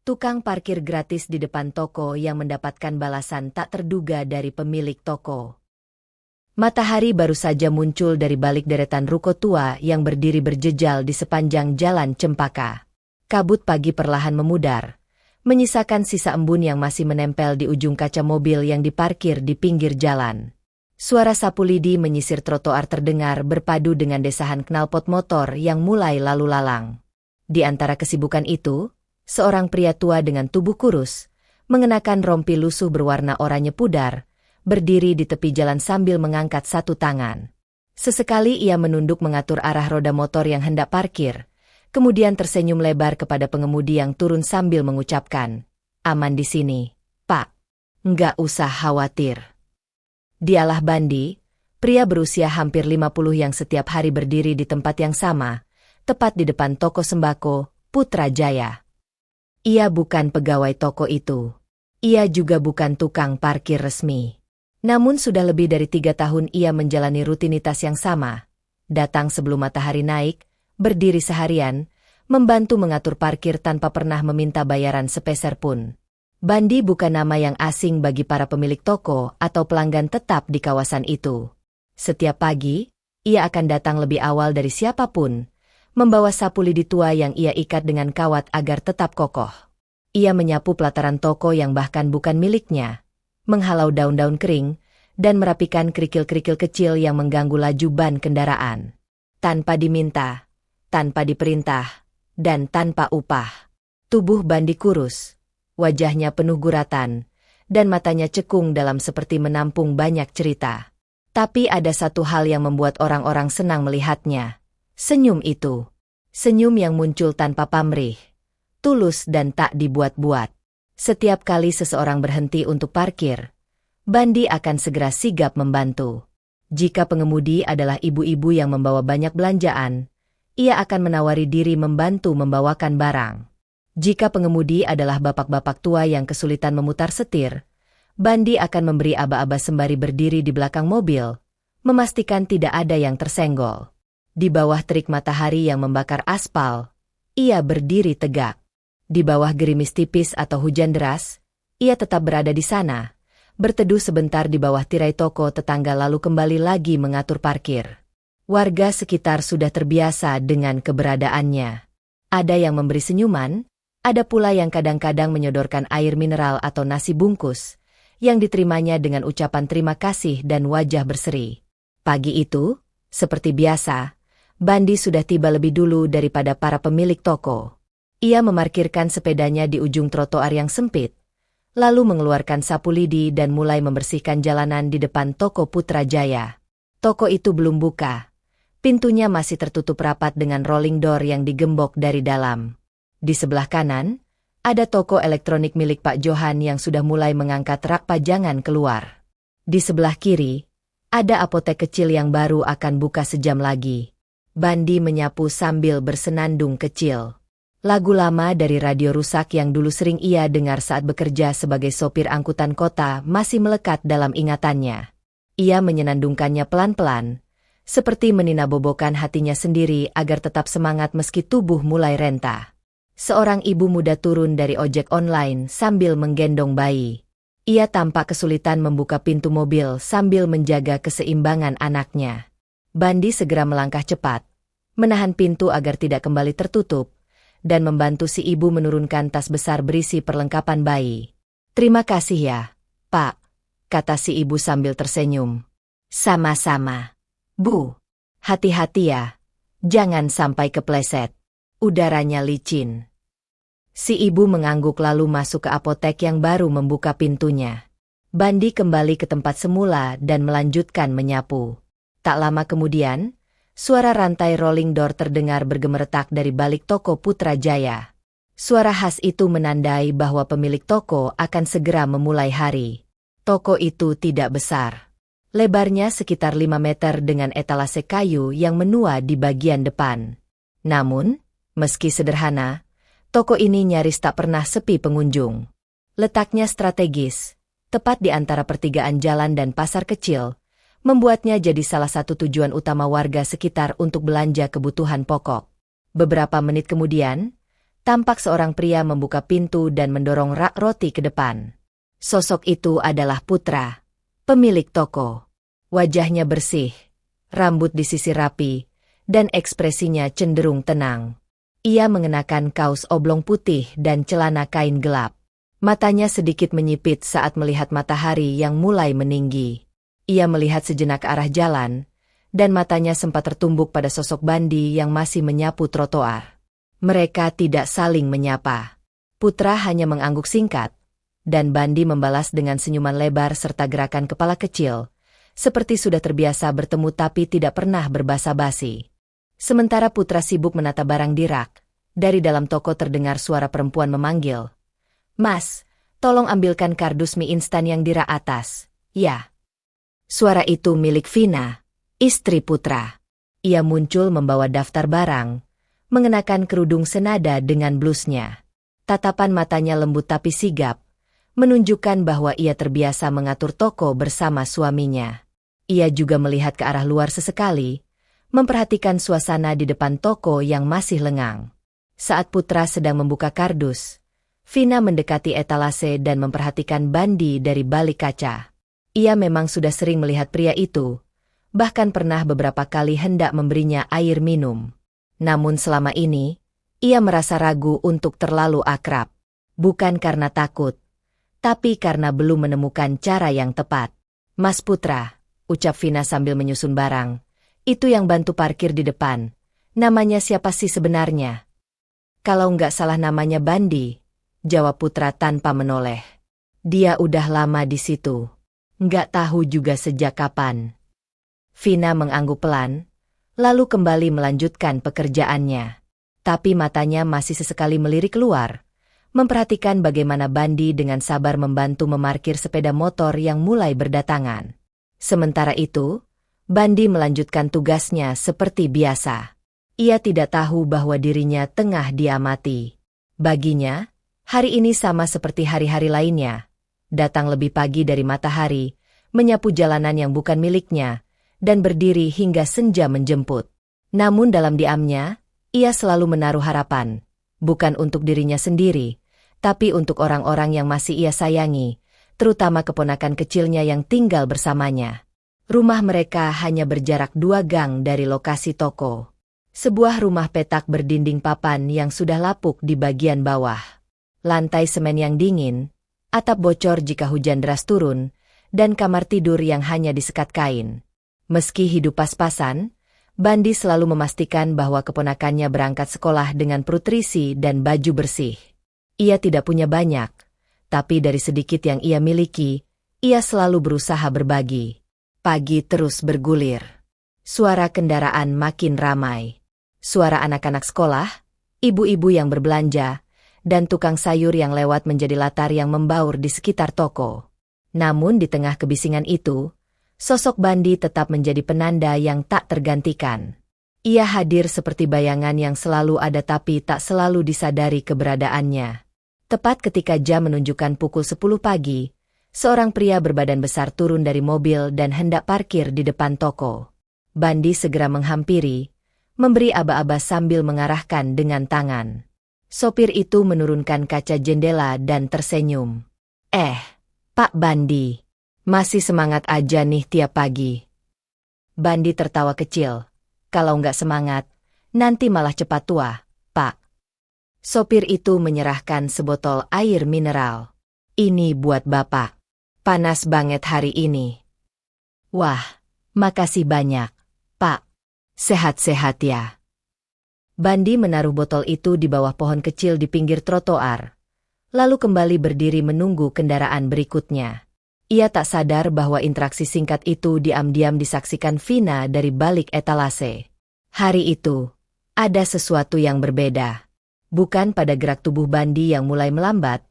Tukang parkir gratis di depan toko yang mendapatkan balasan tak terduga dari pemilik toko. Matahari baru saja muncul dari balik deretan ruko tua yang berdiri berjejal di sepanjang jalan Cempaka. Kabut pagi perlahan memudar, menyisakan sisa embun yang masih menempel di ujung kaca mobil yang diparkir di pinggir jalan. Suara sapu lidi menyisir trotoar terdengar berpadu dengan desahan knalpot motor yang mulai lalu lalang. Di antara kesibukan itu, seorang pria tua dengan tubuh kurus, mengenakan rompi lusuh berwarna oranye pudar, berdiri di tepi jalan sambil mengangkat satu tangan. Sesekali ia menunduk mengatur arah roda motor yang hendak parkir, kemudian tersenyum lebar kepada pengemudi yang turun sambil mengucapkan, "Aman di sini, Pak. Nggak usah khawatir." Dialah Bandi, pria berusia hampir 50 yang setiap hari berdiri di tempat yang sama, tepat di depan toko sembako Putrajaya. Ia bukan pegawai toko itu. Ia juga bukan tukang parkir resmi. Namun sudah lebih dari 3 tahun ia menjalani rutinitas yang sama. Datang sebelum matahari naik, berdiri seharian, membantu mengatur parkir tanpa pernah meminta bayaran sepeser pun. Bandi bukan nama yang asing bagi para pemilik toko atau pelanggan tetap di kawasan itu. Setiap pagi, ia akan datang lebih awal dari siapapun, membawa sapu lidi tua yang ia ikat dengan kawat agar tetap kokoh. Ia menyapu pelataran toko yang bahkan bukan miliknya, menghalau daun-daun kering, dan merapikan kerikil-kerikil kecil yang mengganggu laju ban kendaraan. Tanpa diminta, tanpa diperintah, dan tanpa upah. Tubuh Bandi kurus, wajahnya penuh guratan, dan matanya cekung dalam seperti menampung banyak cerita. Tapi ada satu hal yang membuat orang-orang senang melihatnya. Senyum itu. Senyum yang muncul tanpa pamrih. Tulus dan tak dibuat-buat. Setiap kali seseorang berhenti untuk parkir, Bandi akan segera sigap membantu. Jika pengemudi adalah ibu-ibu yang membawa banyak belanjaan, ia akan menawari diri membantu membawakan barang. Jika pengemudi adalah bapak-bapak tua yang kesulitan memutar setir, Bandi akan memberi aba-aba sembari berdiri di belakang mobil, memastikan tidak ada yang tersenggol. Di bawah terik matahari yang membakar aspal, ia berdiri tegak. Di bawah gerimis tipis atau hujan deras, ia tetap berada di sana, berteduh sebentar di bawah tirai toko tetangga lalu kembali lagi mengatur parkir. Warga sekitar sudah terbiasa dengan keberadaannya. Ada yang memberi senyuman, ada pula yang kadang-kadang menyodorkan air mineral atau nasi bungkus, yang diterimanya dengan ucapan terima kasih dan wajah berseri. Pagi itu, seperti biasa, Bandi sudah tiba lebih dulu daripada para pemilik toko. Ia memarkirkan sepedanya di ujung trotoar yang sempit, lalu mengeluarkan sapu lidi dan mulai membersihkan jalanan di depan toko Putrajaya. Toko itu belum buka. Pintunya masih tertutup rapat dengan rolling door yang digembok dari dalam. Di sebelah kanan, ada toko elektronik milik Pak Johan yang sudah mulai mengangkat rak pajangan keluar. Di sebelah kiri, ada apotek kecil yang baru akan buka sejam lagi. Bandi menyapu sambil bersenandung kecil. Lagu lama dari radio rusak yang dulu sering ia dengar saat bekerja sebagai sopir angkutan kota masih melekat dalam ingatannya. Ia menyenandungkannya pelan-pelan, seperti meninabobokan hatinya sendiri agar tetap semangat meski tubuh mulai renta. Seorang ibu muda turun dari ojek online sambil menggendong bayi. Ia tampak kesulitan membuka pintu mobil sambil menjaga keseimbangan anaknya. Bandi segera melangkah cepat, menahan pintu agar tidak kembali tertutup, dan membantu si ibu menurunkan tas besar berisi perlengkapan bayi. "Terima kasih ya, Pak," kata si ibu sambil tersenyum. "Sama-sama, Bu. Hati-hati ya, jangan sampai kepleset. Udaranya licin." Si ibu mengangguk lalu masuk ke apotek yang baru membuka pintunya. Bandi kembali ke tempat semula dan melanjutkan menyapu. Tak lama kemudian, suara rantai rolling door terdengar bergemeretak dari balik toko Putrajaya. Suara khas itu menandai bahwa pemilik toko akan segera memulai hari. Toko itu tidak besar. Lebarnya sekitar 5 meter dengan etalase kayu yang menua di bagian depan. Namun, meski sederhana, toko ini nyaris tak pernah sepi pengunjung. Letaknya strategis, tepat di antara pertigaan jalan dan pasar kecil, membuatnya jadi salah satu tujuan utama warga sekitar untuk belanja kebutuhan pokok. Beberapa menit kemudian, tampak seorang pria membuka pintu dan mendorong rak roti ke depan. Sosok itu adalah Putra, pemilik toko. Wajahnya bersih, rambut disisir rapi, dan ekspresinya cenderung tenang. Ia mengenakan kaos oblong putih dan celana kain gelap. Matanya sedikit menyipit saat melihat matahari yang mulai meninggi. Ia melihat sejenak ke arah jalan, dan matanya sempat tertumbuk pada sosok Bandi yang masih menyapu trotoar. Mereka tidak saling menyapa. Putra hanya mengangguk singkat, dan Bandi membalas dengan senyuman lebar serta gerakan kepala kecil, seperti sudah terbiasa bertemu tapi tidak pernah berbasa-basi. Sementara Putra sibuk menata barang di rak, dari dalam toko terdengar suara perempuan memanggil, "Mas, tolong ambilkan kardus mie instan yang di rak atas." "Ya." Suara itu milik Vina, istri Putra. Ia muncul membawa daftar barang, mengenakan kerudung senada dengan blusnya. Tatapan matanya lembut tapi sigap, menunjukkan bahwa ia terbiasa mengatur toko bersama suaminya. Ia juga melihat ke arah luar sesekali, memperhatikan suasana di depan toko yang masih lengang. Saat Putra sedang membuka kardus, Vina mendekati etalase dan memperhatikan Bandi dari balik kaca. Ia memang sudah sering melihat pria itu, bahkan pernah beberapa kali hendak memberinya air minum. Namun selama ini, ia merasa ragu untuk terlalu akrab. Bukan karena takut, tapi karena belum menemukan cara yang tepat. "Mas Putra," ucap Vina sambil menyusun barang. "Itu yang bantu parkir di depan. Namanya siapa sih sebenarnya?" "Kalau nggak salah namanya Bandi," jawab Putra tanpa menoleh. "Dia udah lama di situ. Nggak tahu juga sejak kapan." Vina mengangguk pelan, lalu kembali melanjutkan pekerjaannya. Tapi matanya masih sesekali melirik keluar, memperhatikan bagaimana Bandi dengan sabar membantu memarkir sepeda motor yang mulai berdatangan. Sementara itu, Bandi melanjutkan tugasnya seperti biasa. Ia tidak tahu bahwa dirinya tengah diamati. Baginya, hari ini sama seperti hari-hari lainnya. Datang lebih pagi dari matahari, menyapu jalanan yang bukan miliknya, dan berdiri hingga senja menjemput. Namun dalam diamnya, ia selalu menaruh harapan, bukan untuk dirinya sendiri, tapi untuk orang-orang yang masih ia sayangi, terutama keponakan kecilnya yang tinggal bersamanya. Rumah mereka hanya berjarak 2 gang dari lokasi toko. Sebuah rumah petak berdinding papan yang sudah lapuk di bagian bawah. Lantai semen yang dingin, atap bocor jika hujan deras turun, dan kamar tidur yang hanya disekat kain. Meski hidup pas-pasan, Bandi selalu memastikan bahwa keponakannya berangkat sekolah dengan perut terisi dan baju bersih. Ia tidak punya banyak, tapi dari sedikit yang ia miliki, ia selalu berusaha berbagi. Pagi terus bergulir. Suara kendaraan makin ramai. Suara anak-anak sekolah, ibu-ibu yang berbelanja, dan tukang sayur yang lewat menjadi latar yang membaur di sekitar toko. Namun di tengah kebisingan itu, sosok Bandi tetap menjadi penanda yang tak tergantikan. Ia hadir seperti bayangan yang selalu ada tapi tak selalu disadari keberadaannya. Tepat ketika jam menunjukkan pukul 10 pagi, seorang pria berbadan besar turun dari mobil dan hendak parkir di depan toko. Bandi segera menghampiri, memberi aba-aba sambil mengarahkan dengan tangan. Sopir itu menurunkan kaca jendela dan tersenyum. Pak Bandi, masih semangat aja nih tiap pagi." Bandi tertawa kecil. "Kalau nggak semangat, nanti malah cepat tua, Pak." Sopir itu menyerahkan sebotol air mineral. "Ini buat Bapak. Panas banget hari ini." "Wah, makasih banyak, Pak. Sehat-sehat ya." Bandi menaruh botol itu di bawah pohon kecil di pinggir trotoar, lalu kembali berdiri menunggu kendaraan berikutnya. Ia tak sadar bahwa interaksi singkat itu diam-diam disaksikan Vina dari balik etalase. Hari itu, ada sesuatu yang berbeda. Bukan pada gerak tubuh Bandi yang mulai melambat,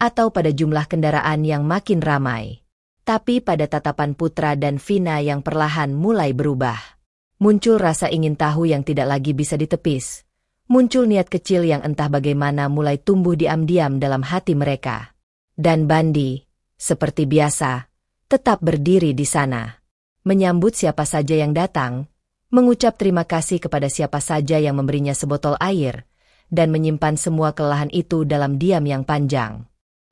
atau pada jumlah kendaraan yang makin ramai, tapi pada tatapan Putra dan Vina yang perlahan mulai berubah. Muncul rasa ingin tahu yang tidak lagi bisa ditepis. Muncul niat kecil yang entah bagaimana mulai tumbuh diam-diam dalam hati mereka. Dan Bandi, seperti biasa, tetap berdiri di sana. Menyambut siapa saja yang datang, mengucap terima kasih kepada siapa saja yang memberinya sebotol air, dan menyimpan semua kelelahan itu dalam diam yang panjang.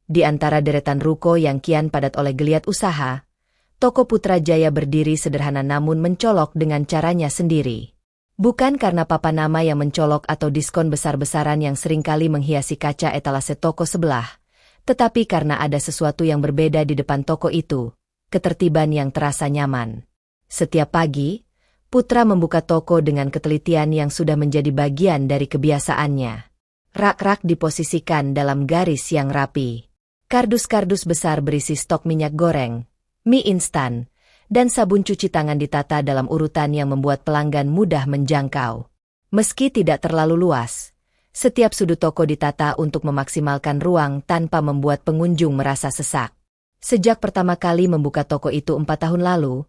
Di antara deretan ruko yang kian padat oleh geliat usaha, toko Putrajaya berdiri sederhana namun mencolok dengan caranya sendiri. Bukan karena papan nama yang mencolok atau diskon besar-besaran yang seringkali menghiasi kaca etalase toko sebelah, tetapi karena ada sesuatu yang berbeda di depan toko itu, ketertiban yang terasa nyaman. Setiap pagi, Putra membuka toko dengan ketelitian yang sudah menjadi bagian dari kebiasaannya. Rak-rak diposisikan dalam garis yang rapi. Kardus-kardus besar berisi stok minyak goreng, mie instan, dan sabun cuci tangan ditata dalam urutan yang membuat pelanggan mudah menjangkau. Meski tidak terlalu luas, setiap sudut toko ditata untuk memaksimalkan ruang tanpa membuat pengunjung merasa sesak. Sejak pertama kali membuka toko itu 4 tahun lalu,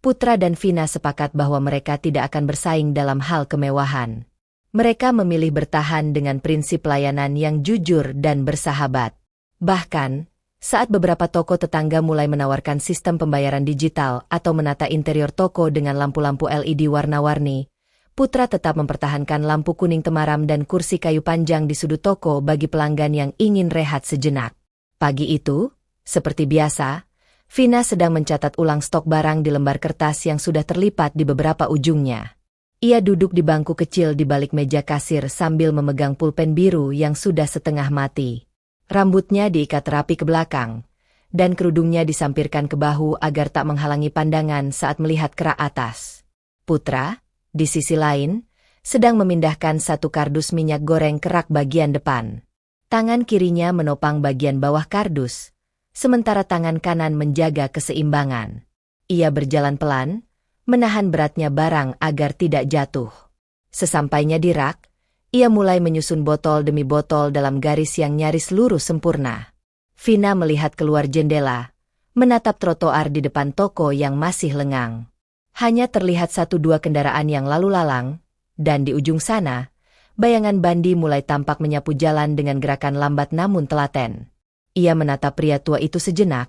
Putra dan Vina sepakat bahwa mereka tidak akan bersaing dalam hal kemewahan. Mereka memilih bertahan dengan prinsip pelayanan yang jujur dan bersahabat. Bahkan, saat beberapa toko tetangga mulai menawarkan sistem pembayaran digital atau menata interior toko dengan lampu-lampu LED warna-warni, Putra tetap mempertahankan lampu kuning temaram dan kursi kayu panjang di sudut toko bagi pelanggan yang ingin rehat sejenak. Pagi itu, seperti biasa, Vina sedang mencatat ulang stok barang di lembar kertas yang sudah terlipat di beberapa ujungnya. Ia duduk di bangku kecil di balik meja kasir sambil memegang pulpen biru yang sudah setengah mati. Rambutnya diikat rapi ke belakang, dan kerudungnya disampirkan ke bahu agar tak menghalangi pandangan saat melihat kerak atas. Putra, di sisi lain, sedang memindahkan satu kardus minyak goreng ke rak bagian depan. Tangan kirinya menopang bagian bawah kardus, sementara tangan kanan menjaga keseimbangan. Ia berjalan pelan, menahan beratnya barang agar tidak jatuh. Sesampainya di rak, ia mulai menyusun botol demi botol dalam garis yang nyaris lurus sempurna. Vina melihat keluar jendela, menatap trotoar di depan toko yang masih lengang. Hanya terlihat 1-2 kendaraan yang lalu lalang, dan di ujung sana, bayangan Bandi mulai tampak menyapu jalan dengan gerakan lambat namun telaten. Ia menatap pria tua itu sejenak,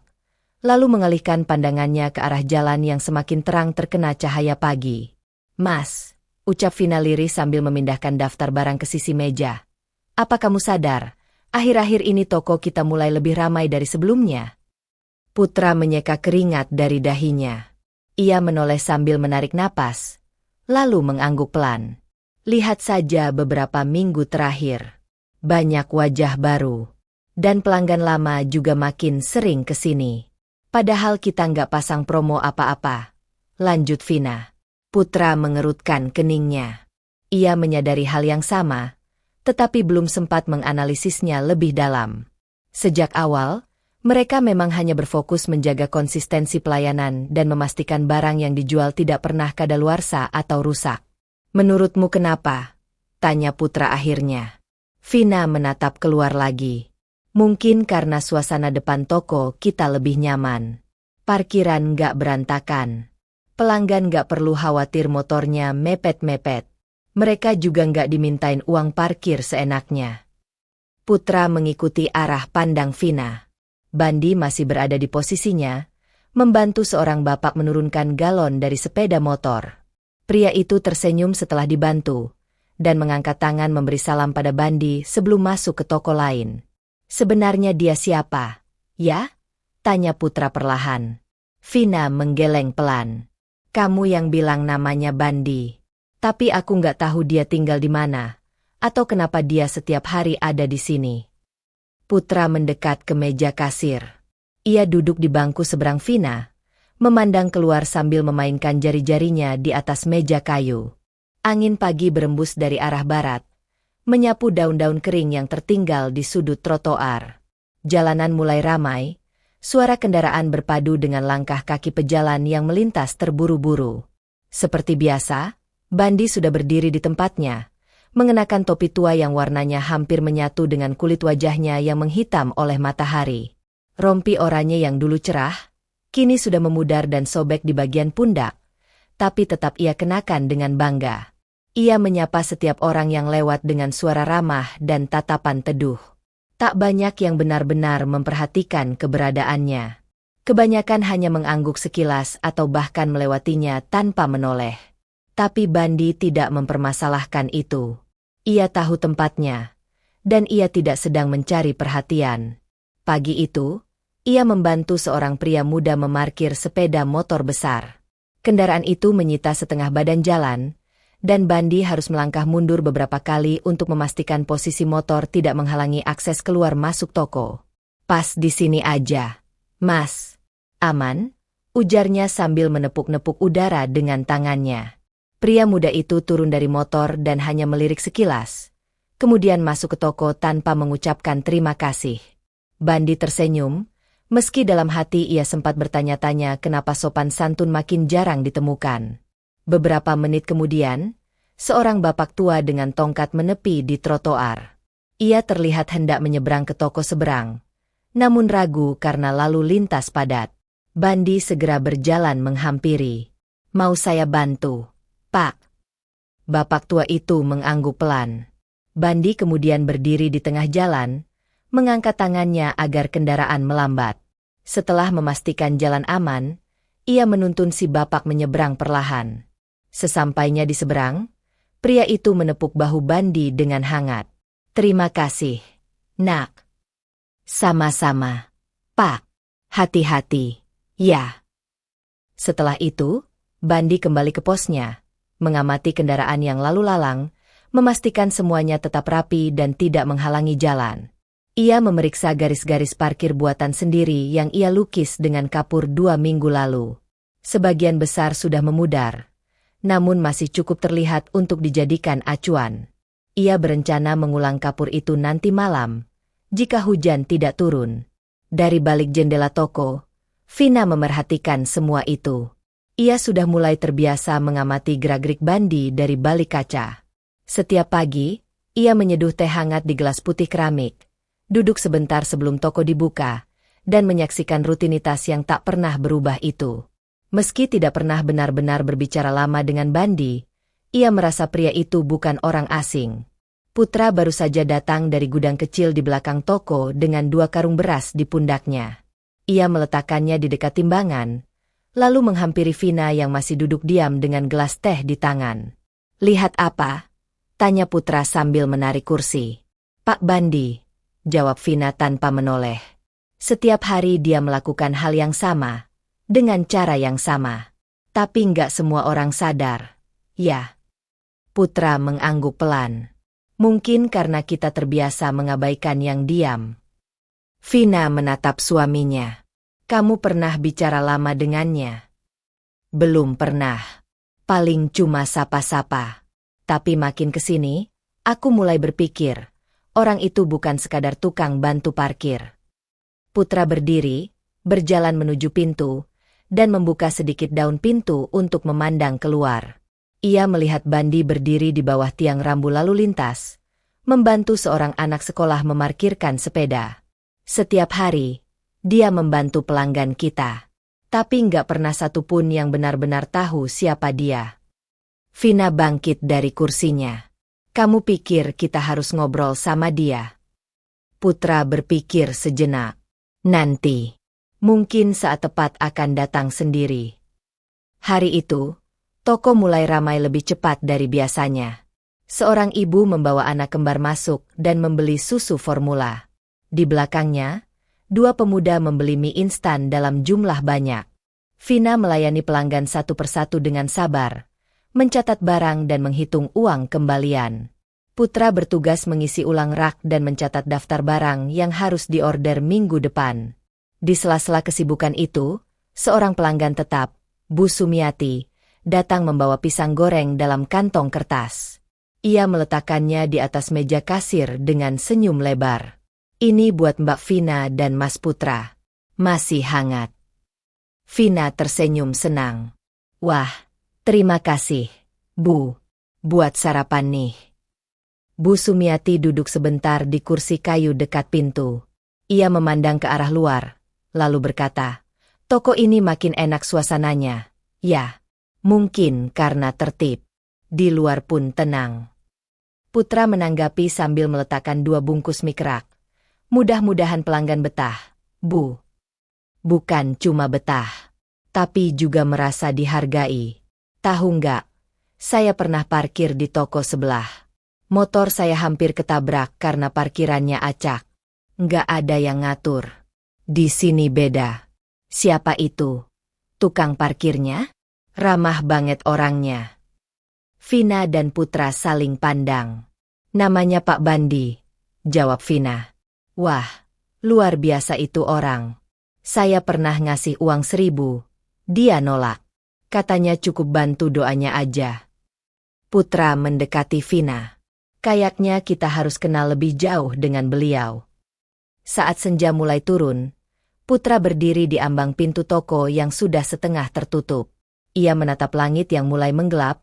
lalu mengalihkan pandangannya ke arah jalan yang semakin terang terkena cahaya pagi. "Mas," ucap Vina lirih sambil memindahkan daftar barang ke sisi meja. "Apa kamu sadar, akhir-akhir ini toko kita mulai lebih ramai dari sebelumnya?" Putra menyeka keringat dari dahinya. Ia menoleh sambil menarik napas, lalu mengangguk pelan. "Lihat saja beberapa minggu terakhir. Banyak wajah baru. Dan pelanggan lama juga makin sering ke sini. Padahal kita nggak pasang promo apa-apa," lanjut Vina. Putra mengerutkan keningnya. Ia menyadari hal yang sama, tetapi belum sempat menganalisisnya lebih dalam. Sejak awal, mereka memang hanya berfokus menjaga konsistensi pelayanan dan memastikan barang yang dijual tidak pernah kadaluarsa atau rusak. "Menurutmu kenapa?" tanya Putra akhirnya. Vina menatap keluar lagi. "Mungkin karena suasana depan toko kita lebih nyaman. Parkiran nggak berantakan. Pelanggan nggak perlu khawatir motornya mepet-mepet. Mereka juga nggak dimintain uang parkir seenaknya." Putra mengikuti arah pandang Vina. Bandi masih berada di posisinya, membantu seorang bapak menurunkan galon dari sepeda motor. Pria itu tersenyum setelah dibantu, dan mengangkat tangan memberi salam pada Bandi sebelum masuk ke toko lain. "Sebenarnya dia siapa, ya?" tanya Putra perlahan. Vina menggeleng pelan. "Kamu yang bilang namanya Bandi. Tapi aku nggak tahu dia tinggal di mana, atau kenapa dia setiap hari ada di sini." Putra mendekat ke meja kasir. Ia duduk di bangku seberang Vina, memandang keluar sambil memainkan jari-jarinya di atas meja kayu. Angin pagi berembus dari arah barat, menyapu daun-daun kering yang tertinggal di sudut trotoar. Jalanan mulai ramai. Suara kendaraan berpadu dengan langkah kaki pejalan yang melintas terburu-buru. Seperti biasa, Bandi sudah berdiri di tempatnya, mengenakan topi tua yang warnanya hampir menyatu dengan kulit wajahnya yang menghitam oleh matahari. Rompi oranye yang dulu cerah, kini sudah memudar dan sobek di bagian pundak, tapi tetap ia kenakan dengan bangga. Ia menyapa setiap orang yang lewat dengan suara ramah dan tatapan teduh. Tak banyak yang benar-benar memperhatikan keberadaannya. Kebanyakan hanya mengangguk sekilas atau bahkan melewatinya tanpa menoleh. Tapi Bandi tidak mempermasalahkan itu. Ia tahu tempatnya, dan ia tidak sedang mencari perhatian. Pagi itu, ia membantu seorang pria muda memarkir sepeda motor besar. Kendaraan itu menyita setengah badan jalan, dan Bandi harus melangkah mundur beberapa kali untuk memastikan posisi motor tidak menghalangi akses keluar masuk toko. Pas di sini aja, Mas. Aman? Ujarnya sambil menepuk-nepuk udara dengan tangannya. Pria muda itu turun dari motor dan hanya melirik sekilas. Kemudian masuk ke toko tanpa mengucapkan terima kasih. Bandi tersenyum, meski dalam hati ia sempat bertanya-tanya kenapa sopan santun makin jarang ditemukan. Beberapa menit kemudian, seorang bapak tua dengan tongkat menepi di trotoar. Ia terlihat hendak menyeberang ke toko seberang, namun ragu karena lalu lintas padat. Bandi segera berjalan menghampiri. "Mau saya bantu, Pak?" Bapak tua itu mengangguk pelan. Bandi kemudian berdiri di tengah jalan, mengangkat tangannya agar kendaraan melambat. Setelah memastikan jalan aman, ia menuntun si bapak menyeberang perlahan. Sesampainya di seberang, pria itu menepuk bahu Bandi dengan hangat. "Terima kasih, Nak." "Sama-sama, Pak. Hati-hati, ya." Setelah itu, Bandi kembali ke posnya, mengamati kendaraan yang lalu lalang, memastikan semuanya tetap rapi dan tidak menghalangi jalan. Ia memeriksa garis-garis parkir buatan sendiri yang ia lukis dengan kapur 2 minggu lalu. Sebagian besar sudah memudar, namun masih cukup terlihat untuk dijadikan acuan. Ia berencana mengulang kapur itu nanti malam, jika hujan tidak turun. Dari balik jendela toko, Vina memerhatikan semua itu. Ia sudah mulai terbiasa mengamati gerak-gerik Bandi dari balik kaca. Setiap pagi, ia menyeduh teh hangat di gelas putih keramik, duduk sebentar sebelum toko dibuka, dan menyaksikan rutinitas yang tak pernah berubah itu. Meski tidak pernah benar-benar berbicara lama dengan Bandi, ia merasa pria itu bukan orang asing. Putra baru saja datang dari gudang kecil di belakang toko dengan 2 karung beras di pundaknya. Ia meletakkannya di dekat timbangan, lalu menghampiri Vina yang masih duduk diam dengan gelas teh di tangan. "Lihat apa?" tanya Putra sambil menarik kursi. "Pak Bandi," jawab Vina tanpa menoleh. Setiap hari dia melakukan hal yang sama, dengan cara yang sama. Tapi nggak semua orang sadar. "Ya." Putra mengangguk pelan. "Mungkin karena kita terbiasa mengabaikan yang diam." Vina menatap suaminya. "Kamu pernah bicara lama dengannya?" "Belum pernah. Paling cuma sapa-sapa. Tapi makin kesini, aku mulai berpikir, orang itu bukan sekadar tukang bantu parkir." Putra berdiri, berjalan menuju pintu, dan membuka sedikit daun pintu untuk memandang keluar. Ia melihat Bandi berdiri di bawah tiang rambu lalu lintas, membantu seorang anak sekolah memarkirkan sepeda. "Setiap hari, dia membantu pelanggan kita. Tapi nggak pernah satupun yang benar-benar tahu siapa dia." Vina bangkit dari kursinya. "Kamu pikir kita harus ngobrol sama dia?" Putra berpikir sejenak. "Nanti. Mungkin saat tepat akan datang sendiri." Hari itu, toko mulai ramai lebih cepat dari biasanya. Seorang ibu membawa anak kembar masuk dan membeli susu formula. Di belakangnya, 2 pemuda membeli mie instan dalam jumlah banyak. Vina melayani pelanggan satu persatu dengan sabar, mencatat barang dan menghitung uang kembalian. Putra bertugas mengisi ulang rak dan mencatat daftar barang yang harus diorder minggu depan. Di sela-sela kesibukan itu, seorang pelanggan tetap, Bu Sumiati, datang membawa pisang goreng dalam kantong kertas. Ia meletakkannya di atas meja kasir dengan senyum lebar. "Ini buat Mbak Vina dan Mas Putra. Masih hangat." Vina tersenyum senang. "Wah, terima kasih, Bu. Buat sarapan nih." Bu Sumiati duduk sebentar di kursi kayu dekat pintu. Ia memandang ke arah luar, lalu berkata, "Toko ini makin enak suasananya. Ya, mungkin karena tertib. Di luar pun tenang." Putra menanggapi sambil meletakkan 2 bungkus mie kerak. "Mudah-mudahan pelanggan betah, Bu." "Bukan cuma betah, tapi juga merasa dihargai. Tahu nggak, saya pernah parkir di toko sebelah. Motor saya hampir ketabrak karena parkirannya acak. Nggak ada yang ngatur. Di sini beda. Siapa itu? Tukang parkirnya? Ramah banget orangnya. Vina dan Putra saling pandang. Namanya Pak Bandi, jawab Vina. Wah, luar biasa itu orang. Saya pernah ngasih uang 1.000, dia nolak. Katanya cukup bantu doanya aja. Putra mendekati Vina. Kayaknya kita harus kenal lebih jauh dengan beliau. Saat senja mulai turun, Putra berdiri di ambang pintu toko yang sudah setengah tertutup. Ia menatap langit yang mulai menggelap,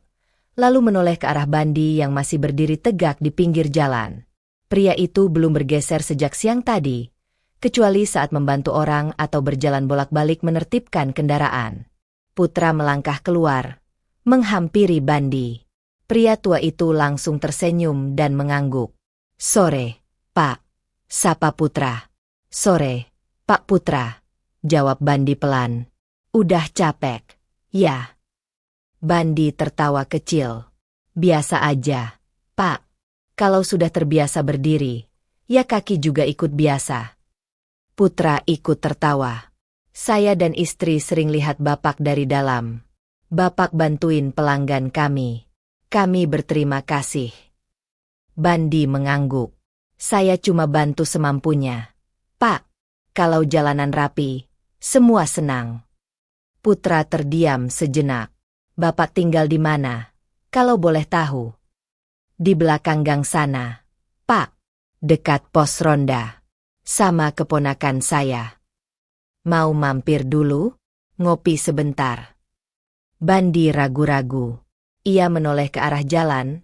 lalu menoleh ke arah Bandi yang masih berdiri tegak di pinggir jalan. Pria itu belum bergeser sejak siang tadi, kecuali saat membantu orang atau berjalan bolak-balik menertibkan kendaraan. Putra melangkah keluar, menghampiri Bandi. Pria tua itu langsung tersenyum dan mengangguk. Sore, Pak. Sapa Putra. Sore, Pak Putra, jawab Bandi pelan. Udah capek, ya? Bandi tertawa kecil. Biasa aja, Pak. Kalau sudah terbiasa berdiri, ya kaki juga ikut biasa. Putra ikut tertawa. Saya dan istri sering lihat Bapak dari dalam. Bapak bantuin pelanggan kami. Kami berterima kasih. Bandi mengangguk. Saya cuma bantu semampunya. Pak, kalau jalanan rapi, semua senang. Putra terdiam sejenak. Bapak tinggal di mana? Kalau boleh tahu. Di belakang gang sana. Pak, dekat pos ronda. Sama keponakan saya. Mau mampir dulu? Ngopi sebentar. Bandi ragu-ragu. Ia menoleh ke arah jalan,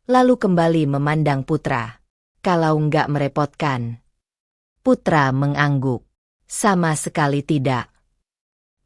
lalu kembali memandang Putra. Kalau nggak merepotkan. Putra mengangguk. Sama sekali tidak.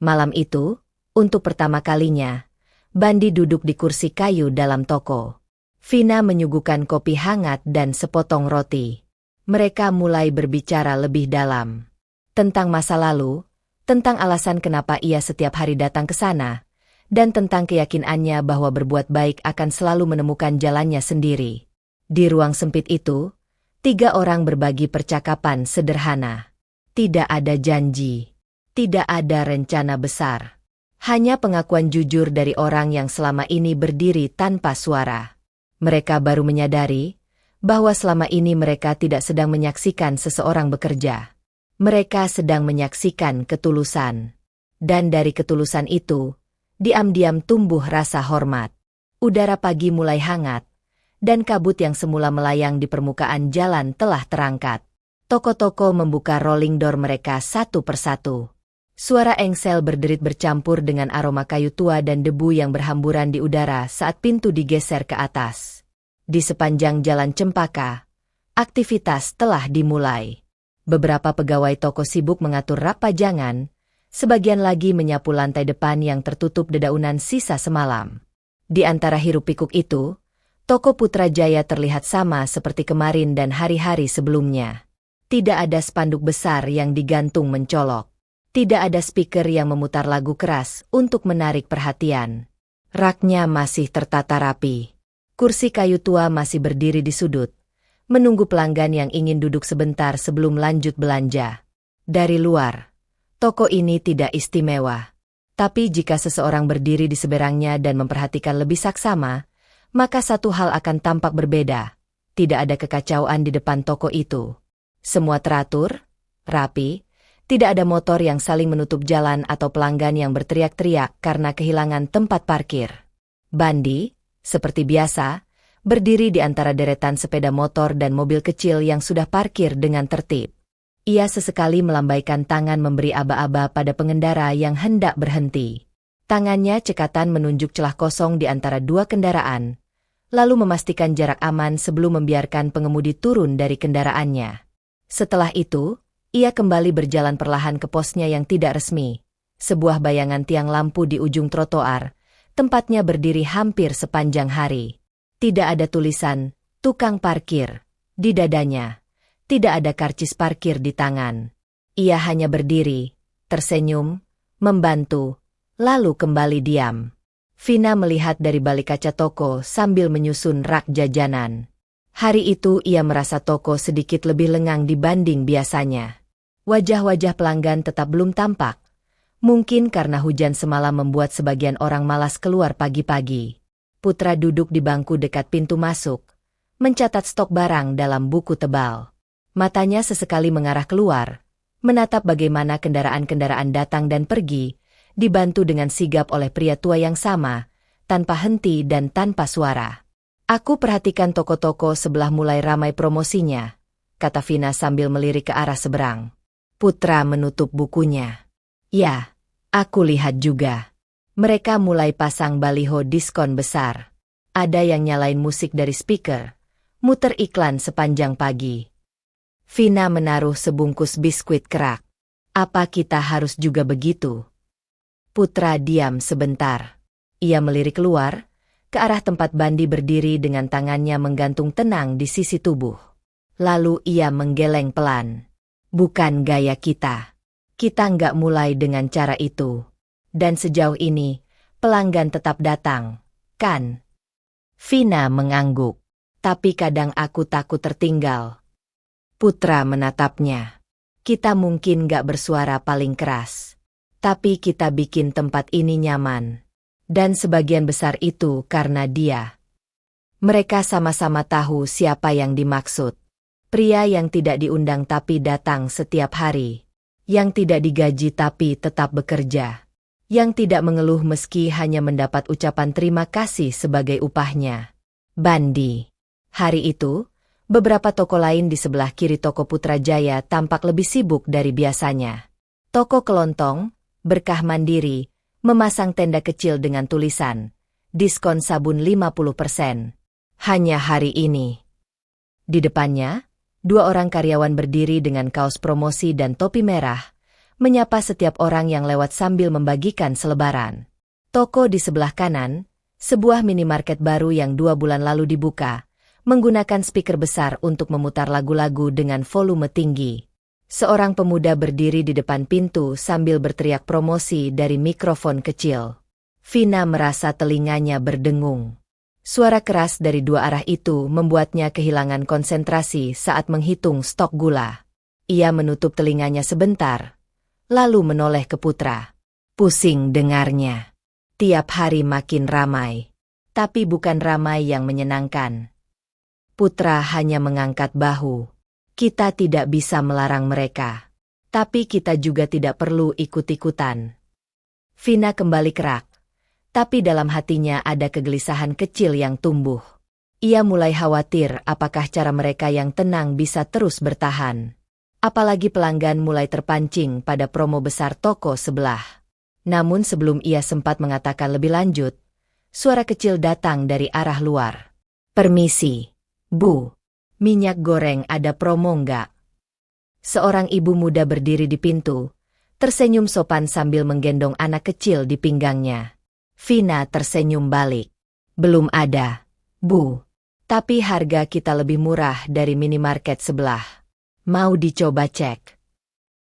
Malam itu, untuk pertama kalinya, Bandi duduk di kursi kayu dalam toko. Vina menyuguhkan kopi hangat dan sepotong roti. Mereka mulai berbicara lebih dalam. Tentang masa lalu, tentang alasan kenapa ia setiap hari datang ke sana, dan tentang keyakinannya bahwa berbuat baik akan selalu menemukan jalannya sendiri. Di ruang sempit itu, 3 orang berbagi percakapan sederhana. Tidak ada janji. Tidak ada rencana besar. Hanya pengakuan jujur dari orang yang selama ini berdiri tanpa suara. Mereka baru menyadari bahwa selama ini mereka tidak sedang menyaksikan seseorang bekerja. Mereka sedang menyaksikan ketulusan. Dan dari ketulusan itu, diam-diam tumbuh rasa hormat. Udara pagi mulai hangat, dan kabut yang semula melayang di permukaan jalan telah terangkat. Toko-toko membuka rolling door mereka satu persatu. Suara engsel berderit bercampur dengan aroma kayu tua dan debu yang berhamburan di udara saat pintu digeser ke atas. Di sepanjang jalan Cempaka, aktivitas telah dimulai. Beberapa pegawai toko sibuk mengatur rak pajangan, sebagian lagi menyapu lantai depan yang tertutup dedaunan sisa semalam. Di antara hiruk-pikuk itu, toko Putrajaya terlihat sama seperti kemarin dan hari-hari sebelumnya. Tidak ada spanduk besar yang digantung mencolok. Tidak ada speaker yang memutar lagu keras untuk menarik perhatian. Raknya masih tertata rapi. Kursi kayu tua masih berdiri di sudut, menunggu pelanggan yang ingin duduk sebentar sebelum lanjut belanja. Dari luar, toko ini tidak istimewa. Tapi jika seseorang berdiri di seberangnya dan memperhatikan lebih saksama, maka satu hal akan tampak berbeda. Tidak ada kekacauan di depan toko itu. Semua teratur, rapi, tidak ada motor yang saling menutup jalan atau pelanggan yang berteriak-teriak karena kehilangan tempat parkir. Bandi, seperti biasa, berdiri di antara deretan sepeda motor dan mobil kecil yang sudah parkir dengan tertib. Ia sesekali melambaikan tangan memberi aba-aba pada pengendara yang hendak berhenti. Tangannya cekatan menunjuk celah kosong di antara 2 kendaraan, lalu memastikan jarak aman sebelum membiarkan pengemudi turun dari kendaraannya. Setelah itu, ia kembali berjalan perlahan ke posnya yang tidak resmi, sebuah bayangan tiang lampu di ujung trotoar, tempatnya berdiri hampir sepanjang hari. Tidak ada tulisan, tukang parkir, di dadanya. Tidak ada karcis parkir di tangan. Ia hanya berdiri, tersenyum, membantu, lalu kembali diam. Vina melihat dari balik kaca toko sambil menyusun rak jajanan. Hari itu ia merasa toko sedikit lebih lengang dibanding biasanya. Wajah-wajah pelanggan tetap belum tampak. Mungkin karena hujan semalam membuat sebagian orang malas keluar pagi-pagi. Putra duduk di bangku dekat pintu masuk, mencatat stok barang dalam buku tebal. Matanya sesekali mengarah keluar, menatap bagaimana kendaraan-kendaraan datang dan pergi, dibantu dengan sigap oleh pria tua yang sama, tanpa henti dan tanpa suara. Aku perhatikan toko-toko sebelah mulai ramai promosinya, kata Vina sambil melirik ke arah seberang. Putra menutup bukunya. Ya, aku lihat juga. Mereka mulai pasang baliho diskon besar. Ada yang nyalain musik dari speaker, muter iklan sepanjang pagi. Vina menaruh sebungkus biskuit kerak. Apa kita harus juga begitu? Putra diam sebentar. Ia melirik keluar, ke arah tempat Bandi berdiri dengan tangannya menggantung tenang di sisi tubuh. Lalu ia menggeleng pelan. Bukan gaya kita. Kita nggak mulai dengan cara itu. Dan sejauh ini, pelanggan tetap datang, kan? Vina mengangguk. Tapi kadang aku takut tertinggal. Putra menatapnya. Kita mungkin nggak bersuara paling keras. Tapi kita bikin tempat ini nyaman. Dan sebagian besar itu karena dia. Mereka sama-sama tahu siapa yang dimaksud. Pria yang tidak diundang tapi datang setiap hari. Yang tidak digaji tapi tetap bekerja. Yang tidak mengeluh meski hanya mendapat ucapan terima kasih sebagai upahnya. Bandi. Hari itu, beberapa toko lain di sebelah kiri toko Putrajaya tampak lebih sibuk dari biasanya. Toko kelontong, Berkah Mandiri, memasang tenda kecil dengan tulisan, diskon sabun 50%. Hanya hari ini. Di depannya, 2 orang karyawan berdiri dengan kaos promosi dan topi merah, menyapa setiap orang yang lewat sambil membagikan selebaran. Toko di sebelah kanan, sebuah minimarket baru yang 2 bulan lalu dibuka, menggunakan speaker besar untuk memutar lagu-lagu dengan volume tinggi. Seorang pemuda berdiri di depan pintu sambil berteriak promosi dari mikrofon kecil. Vina merasa telinganya berdengung. Suara keras dari 2 arah itu membuatnya kehilangan konsentrasi saat menghitung stok gula. Ia menutup telinganya sebentar, lalu menoleh ke Putra. Pusing dengarnya. Tiap hari makin ramai. Tapi bukan ramai yang menyenangkan. Putra hanya mengangkat bahu. Kita tidak bisa melarang mereka. Tapi kita juga tidak perlu ikut-ikutan. Vina kembali kerak. Tapi dalam hatinya ada kegelisahan kecil yang tumbuh. Ia mulai khawatir apakah cara mereka yang tenang bisa terus bertahan. Apalagi pelanggan mulai terpancing pada promo besar toko sebelah. Namun sebelum ia sempat mengatakan lebih lanjut, suara kecil datang dari arah luar. Permisi, Bu. Minyak goreng ada promo nggak? Seorang ibu muda berdiri di pintu, tersenyum sopan sambil menggendong anak kecil di pinggangnya. Vina tersenyum balik. Belum ada, Bu. Tapi harga kita lebih murah dari minimarket sebelah. Mau dicoba cek?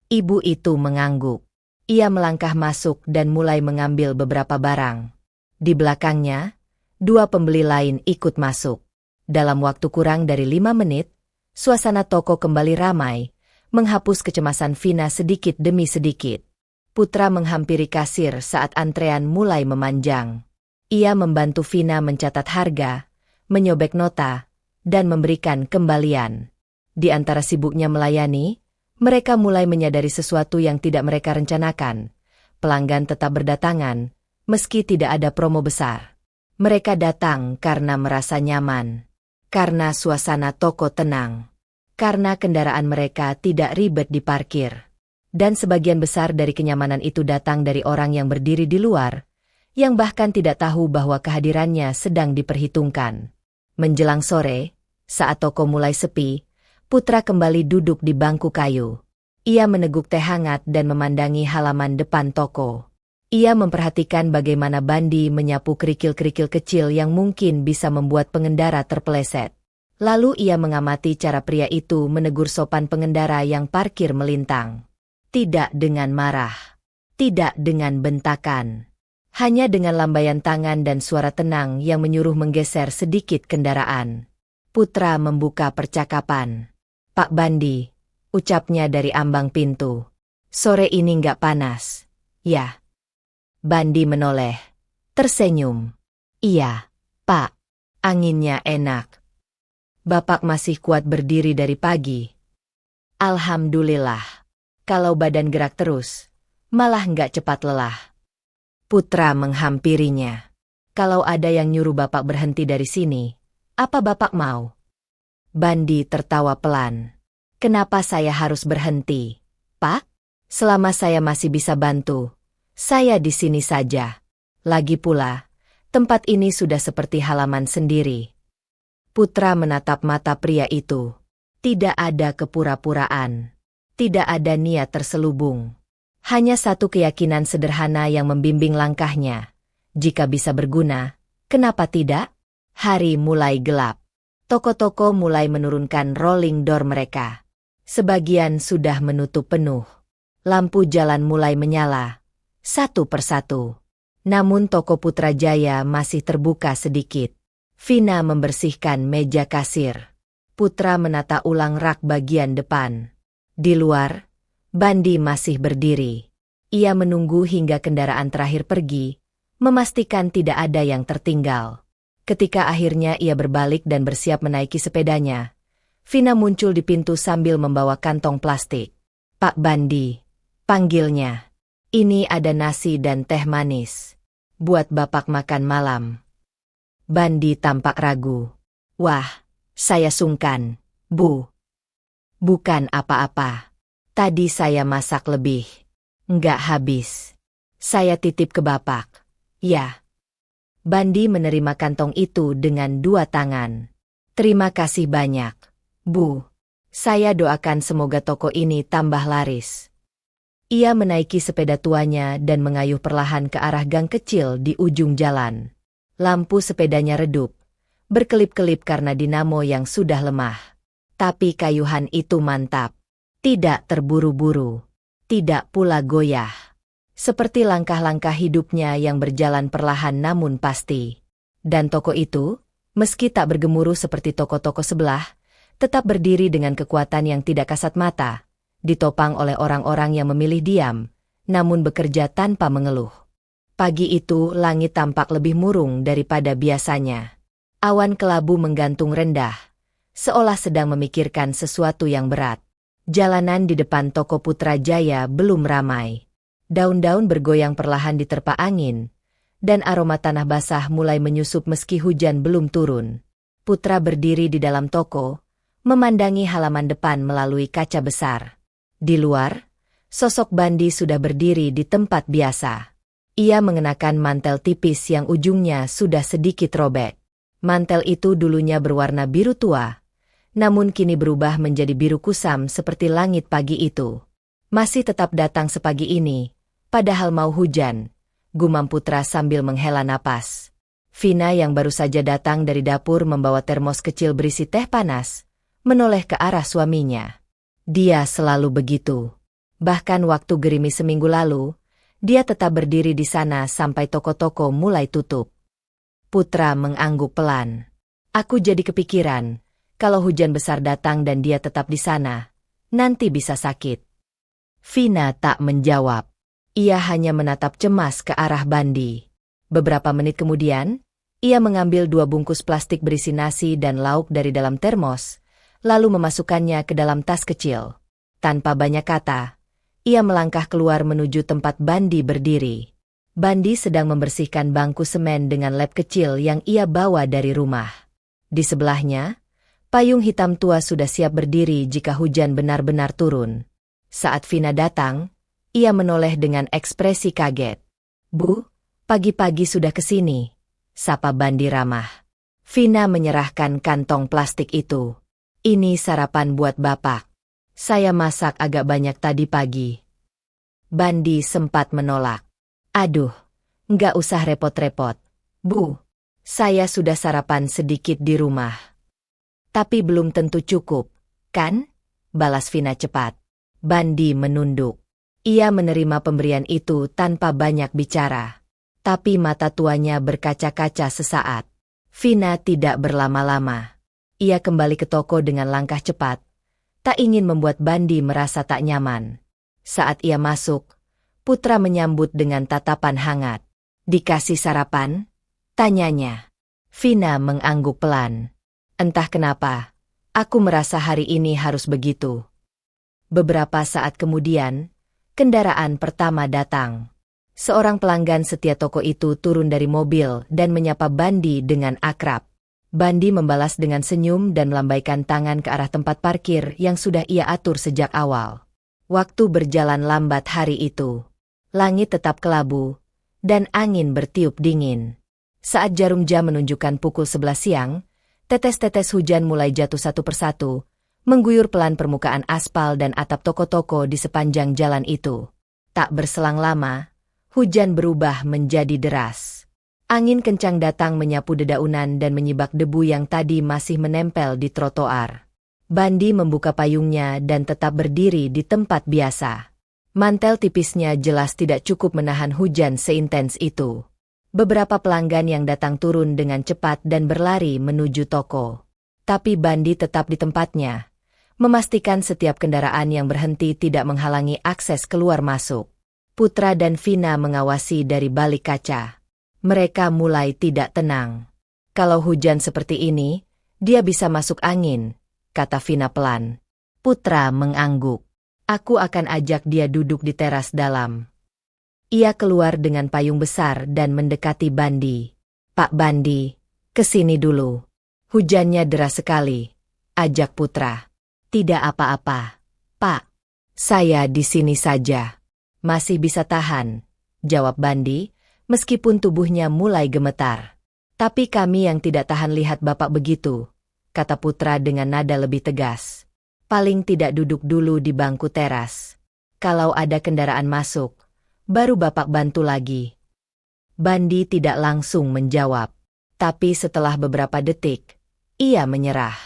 Ibu itu mengangguk. Ia melangkah masuk dan mulai mengambil beberapa barang. Di belakangnya, 2 pembeli lain ikut masuk. Dalam waktu kurang dari 5 menit, suasana toko kembali ramai, menghapus kecemasan Vina sedikit demi sedikit. Putra menghampiri kasir saat antrean mulai memanjang. Ia membantu Vina mencatat harga, menyobek nota, dan memberikan kembalian. Di antara sibuknya melayani, mereka mulai menyadari sesuatu yang tidak mereka rencanakan. Pelanggan tetap berdatangan, meski tidak ada promo besar. Mereka datang karena merasa nyaman. Karena suasana toko tenang. Karena kendaraan mereka tidak ribet diparkir. Dan sebagian besar dari kenyamanan itu datang dari orang yang berdiri di luar, yang bahkan tidak tahu bahwa kehadirannya sedang diperhitungkan. Menjelang sore, saat toko mulai sepi, Putra kembali duduk di bangku kayu. Ia meneguk teh hangat dan memandangi halaman depan toko. Ia memperhatikan bagaimana Bandi menyapu kerikil-kerikil kecil yang mungkin bisa membuat pengendara terpeleset. Lalu ia mengamati cara pria itu menegur sopan pengendara yang parkir melintang. Tidak dengan marah. Tidak dengan bentakan. Hanya dengan lambaian tangan dan suara tenang yang menyuruh menggeser sedikit kendaraan. Putra membuka percakapan. Pak Bandi, ucapnya dari ambang pintu. Sore ini nggak panas, ya? Bandi menoleh, tersenyum. Iya, Pak. Anginnya enak. Bapak masih kuat berdiri dari pagi. Alhamdulillah. Kalau badan gerak terus, malah nggak cepat lelah. Putra menghampirinya. Kalau ada yang nyuruh Bapak berhenti dari sini, apa Bapak mau? Bandi tertawa pelan. Kenapa saya harus berhenti, Pak? Selama saya masih bisa bantu, saya di sini saja. Lagi pula, tempat ini sudah seperti halaman sendiri. Putra menatap mata pria itu. Tidak ada kepura-puraan. Tidak ada niat terselubung. Hanya satu keyakinan sederhana yang membimbing langkahnya. Jika bisa berguna, kenapa tidak? Hari mulai gelap. Toko-toko mulai menurunkan rolling door mereka. Sebagian sudah menutup penuh. Lampu jalan mulai menyala, satu persatu. Namun toko Putrajaya masih terbuka sedikit. Vina membersihkan meja kasir. Putra menata ulang rak bagian depan. Di luar, Bandi masih berdiri. Ia menunggu hingga kendaraan terakhir pergi, memastikan tidak ada yang tertinggal. Ketika akhirnya ia berbalik dan bersiap menaiki sepedanya, Vina muncul di pintu sambil membawa kantong plastik. Pak Bandi, panggilnya. Ini ada nasi dan teh manis. Buat Bapak makan malam. Bandi tampak ragu. Wah, saya sungkan, Bu. Bukan apa-apa. Tadi saya masak lebih. Nggak habis. Saya titip ke Bapak. Ya. Bandi menerima kantong itu dengan dua tangan. Terima kasih banyak, Bu. Saya doakan semoga toko ini tambah laris. Ia menaiki sepeda tuanya dan mengayuh perlahan ke arah gang kecil di ujung jalan. Lampu sepedanya redup, berkelip-kelip karena dinamo yang sudah lemah. Tapi kayuhan itu mantap. Tidak terburu-buru. Tidak pula goyah. Seperti langkah-langkah hidupnya yang berjalan perlahan namun pasti. Dan toko itu, meski tak bergemuruh seperti toko-toko sebelah, tetap berdiri dengan kekuatan yang tidak kasat mata, ditopang oleh orang-orang yang memilih diam, namun bekerja tanpa mengeluh. Pagi itu langit tampak lebih murung daripada biasanya. Awan kelabu menggantung rendah, seolah sedang memikirkan sesuatu yang berat. Jalanan di depan toko Putrajaya belum ramai. Daun-daun bergoyang perlahan diterpa angin, dan aroma tanah basah mulai menyusup meski hujan belum turun. Putra berdiri di dalam toko, memandangi halaman depan melalui kaca besar. Di luar, sosok Bandi sudah berdiri di tempat biasa. Ia mengenakan mantel tipis yang ujungnya sudah sedikit robek. Mantel itu dulunya berwarna biru tua, namun kini berubah menjadi biru kusam seperti langit pagi itu. Masih tetap datang sepagi ini, padahal mau hujan, gumam Putra sambil menghela napas. Vina yang baru saja datang dari dapur membawa termos kecil berisi teh panas, menoleh ke arah suaminya. Dia selalu begitu. Bahkan waktu gerimis seminggu lalu, dia tetap berdiri di sana sampai toko-toko mulai tutup. Putra mengangguk pelan. Aku jadi kepikiran, kalau hujan besar datang dan dia tetap di sana, nanti bisa sakit. Vina tak menjawab. Ia hanya menatap cemas ke arah Bandi. Beberapa menit kemudian, ia mengambil 2 bungkus plastik berisi nasi dan lauk dari dalam termos, lalu memasukkannya ke dalam tas kecil. Tanpa banyak kata, ia melangkah keluar menuju tempat Bandi berdiri. Bandi sedang membersihkan bangku semen dengan lem kecil yang ia bawa dari rumah. Di sebelahnya, payung hitam tua sudah siap berdiri jika hujan benar-benar turun. Saat Vina datang, ia menoleh dengan ekspresi kaget. Bu, pagi-pagi sudah kesini, sapa Bandi ramah. Vina menyerahkan kantong plastik itu. Ini sarapan buat Bapak. Saya masak agak banyak tadi pagi. Bandi sempat menolak. Aduh, nggak usah repot-repot. Bu, saya sudah sarapan sedikit di rumah. Tapi belum tentu cukup, kan? Balas Vina cepat. Bandi menunduk. Ia menerima pemberian itu tanpa banyak bicara. Tapi mata tuanya berkaca-kaca sesaat. Vina tidak berlama-lama. Ia kembali ke toko dengan langkah cepat, tak ingin membuat Bandi merasa tak nyaman. Saat ia masuk, Putra menyambut dengan tatapan hangat. "Dikasih sarapan?" tanyanya. Vina mengangguk pelan. "Entah kenapa, aku merasa hari ini harus begitu." Beberapa saat kemudian, kendaraan pertama datang. Seorang pelanggan setia toko itu turun dari mobil dan menyapa Bandi dengan akrab. Bandi membalas dengan senyum dan melambaikan tangan ke arah tempat parkir yang sudah ia atur sejak awal. Waktu berjalan lambat hari itu. Langit tetap kelabu, dan angin bertiup dingin. Saat jarum jam menunjukkan pukul 11 siang, tetes-tetes hujan mulai jatuh satu persatu, mengguyur pelan permukaan aspal dan atap toko-toko di sepanjang jalan itu. Tak berselang lama, hujan berubah menjadi deras. Angin kencang datang menyapu dedaunan dan menyibak debu yang tadi masih menempel di trotoar. Bandi membuka payungnya dan tetap berdiri di tempat biasa. Mantel tipisnya jelas tidak cukup menahan hujan seintens itu. Beberapa pelanggan yang datang turun dengan cepat dan berlari menuju toko. Tapi Bandi tetap di tempatnya, memastikan setiap kendaraan yang berhenti tidak menghalangi akses keluar masuk. Putra dan Vina mengawasi dari balik kaca. Mereka mulai tidak tenang. "Kalau hujan seperti ini, dia bisa masuk angin," kata Vina pelan. Putra mengangguk. "Aku akan ajak dia duduk di teras dalam." Ia keluar dengan payung besar dan mendekati Bandi. "Pak Bandi, kesini dulu. Hujannya deras sekali," ajak Putra. "Tidak apa-apa, Pak. Saya di sini saja. Masih bisa tahan," jawab Bandi, meskipun tubuhnya mulai gemetar. "Tapi kami yang tidak tahan lihat Bapak begitu," kata Putra dengan nada lebih tegas. "Paling tidak duduk dulu di bangku teras. Kalau ada kendaraan masuk, baru Bapak bantu lagi." Bandi tidak langsung menjawab. Tapi setelah beberapa detik, ia menyerah.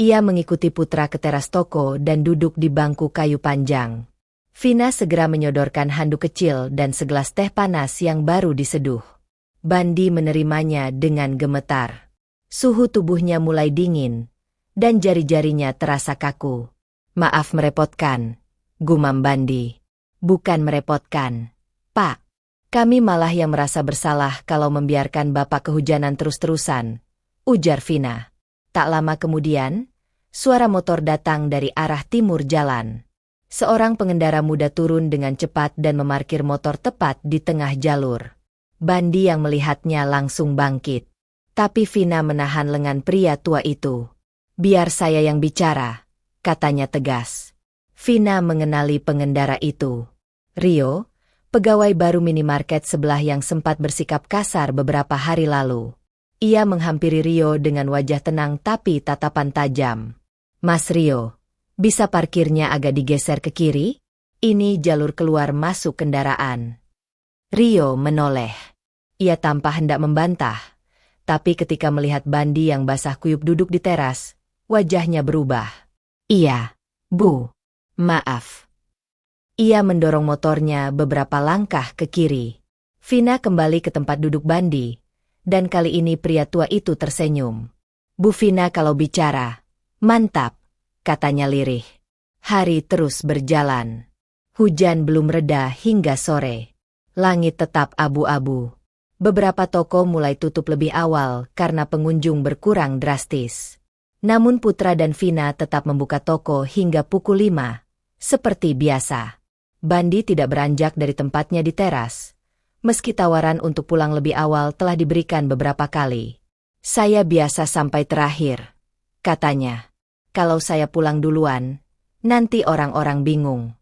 Ia mengikuti Putra ke teras toko dan duduk di bangku kayu panjang. Vina segera menyodorkan handuk kecil dan segelas teh panas yang baru diseduh. Bandi menerimanya dengan gemetar. Suhu tubuhnya mulai dingin, dan jari-jarinya terasa kaku. "Maaf merepotkan," gumam Bandi. "Bukan merepotkan, Pak. Kami malah yang merasa bersalah kalau membiarkan Bapak kehujanan terus-terusan," ujar Vina. Tak lama kemudian, suara motor datang dari arah timur jalan. Seorang pengendara muda turun dengan cepat dan memarkir motor tepat di tengah jalur. Bandi yang melihatnya langsung bangkit. Tapi Vina menahan lengan pria tua itu. "Biar saya yang bicara," katanya tegas. Vina mengenali pengendara itu. Rio, pegawai baru minimarket sebelah yang sempat bersikap kasar beberapa hari lalu. Ia menghampiri Rio dengan wajah tenang tapi tatapan tajam. "Mas Rio, bisa parkirnya agak digeser ke kiri? Ini jalur keluar masuk kendaraan." Rio menoleh. Ia tanpa hendak membantah. Tapi ketika melihat Bandi yang basah kuyup duduk di teras, wajahnya berubah. "Iya, Bu. Maaf." Ia mendorong motornya beberapa langkah ke kiri. Vina kembali ke tempat duduk Bandi, dan kali ini pria tua itu tersenyum. "Bu Vina kalau bicara, mantap," katanya lirih. Hari terus berjalan. Hujan belum reda hingga sore. Langit tetap abu-abu. Beberapa toko mulai tutup lebih awal karena pengunjung berkurang drastis. Namun Putra dan Vina tetap membuka toko hingga pukul 5, seperti biasa. Bandi tidak beranjak dari tempatnya di teras. Meski tawaran untuk pulang lebih awal telah diberikan beberapa kali. "Saya biasa sampai terakhir," katanya. "Kalau saya pulang duluan, nanti orang-orang bingung."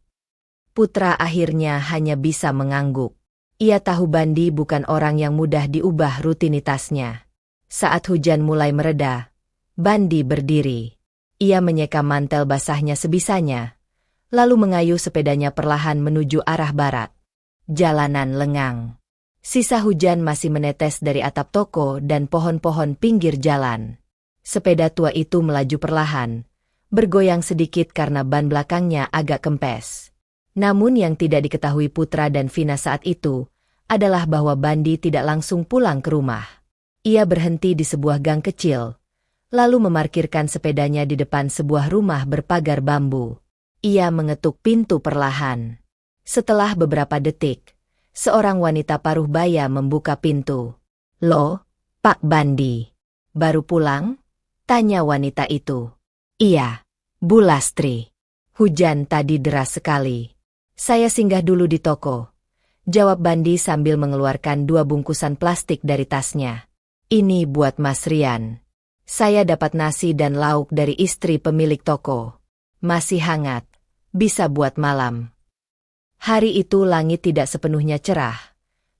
Putra akhirnya hanya bisa mengangguk. Ia tahu Bandi bukan orang yang mudah diubah rutinitasnya. Saat hujan mulai mereda, Bandi berdiri. Ia menyeka mantel basahnya sebisanya, lalu mengayuh sepedanya perlahan menuju arah barat. Jalanan lengang. Sisa hujan masih menetes dari atap toko dan pohon-pohon pinggir jalan. Sepeda tua itu melaju perlahan, bergoyang sedikit karena ban belakangnya agak kempes. Namun yang tidak diketahui Putra dan Vina saat itu adalah bahwa Bandi tidak langsung pulang ke rumah. Ia berhenti di sebuah gang kecil, lalu memarkirkan sepedanya di depan sebuah rumah berpagar bambu. Ia mengetuk pintu perlahan. Setelah beberapa detik, seorang wanita paruh baya membuka pintu. "Loh, Pak Bandi. Baru pulang?" tanya wanita itu. "Iya, Bu Lastri. Hujan tadi deras sekali. Saya singgah dulu di toko," jawab Bandi sambil mengeluarkan 2 bungkusan plastik dari tasnya. "Ini buat Mas Rian. Saya dapat nasi dan lauk dari istri pemilik toko. Masih hangat, bisa buat malam." Hari itu langit tidak sepenuhnya cerah,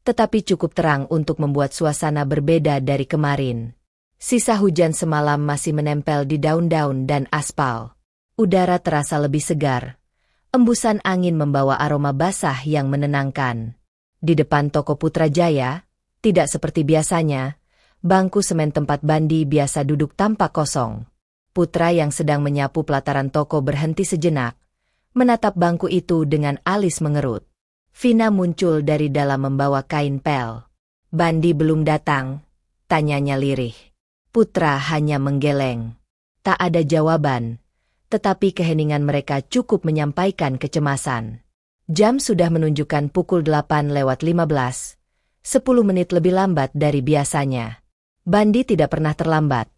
tetapi cukup terang untuk membuat suasana berbeda dari kemarin. Sisa hujan semalam masih menempel di daun-daun dan aspal. Udara terasa lebih segar. Embusan angin membawa aroma basah yang menenangkan. Di depan toko Putrajaya, tidak seperti biasanya, bangku semen tempat Bandi biasa duduk tampak kosong. Putra yang sedang menyapu pelataran toko berhenti sejenak, menatap bangku itu dengan alis mengerut. Vina muncul dari dalam membawa kain pel. "Bandi belum datang?" tanyanya lirih. Putra hanya menggeleng. Tak ada jawaban, tetapi keheningan mereka cukup menyampaikan kecemasan. Jam sudah menunjukkan pukul 8:15, 10 menit lebih lambat dari biasanya. Bandi tidak pernah terlambat.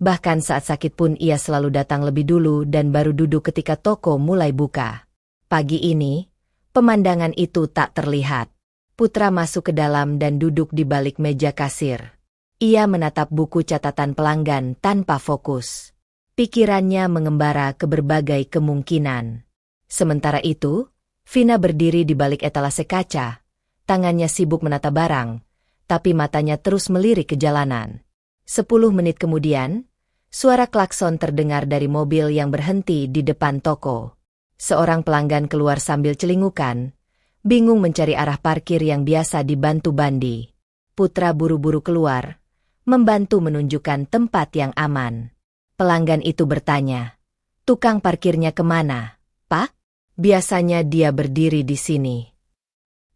Bahkan saat sakit pun ia selalu datang lebih dulu dan baru duduk ketika toko mulai buka. Pagi ini, pemandangan itu tak terlihat. Putra masuk ke dalam dan duduk di balik meja kasir. Ia menatap buku catatan pelanggan tanpa fokus. Pikirannya mengembara ke berbagai kemungkinan. Sementara itu, Vina berdiri di balik etalase kaca. Tangannya sibuk menata barang, tapi matanya terus melirik ke jalanan. 10 menit kemudian, suara klakson terdengar dari mobil yang berhenti di depan toko. Seorang pelanggan keluar sambil celingukan, bingung mencari arah parkir yang biasa dibantu Bandi. Putra buru-buru keluar, membantu menunjukkan tempat yang aman. Pelanggan itu bertanya, "Tukang parkirnya kemana, Pak?" "Biasanya dia berdiri di sini."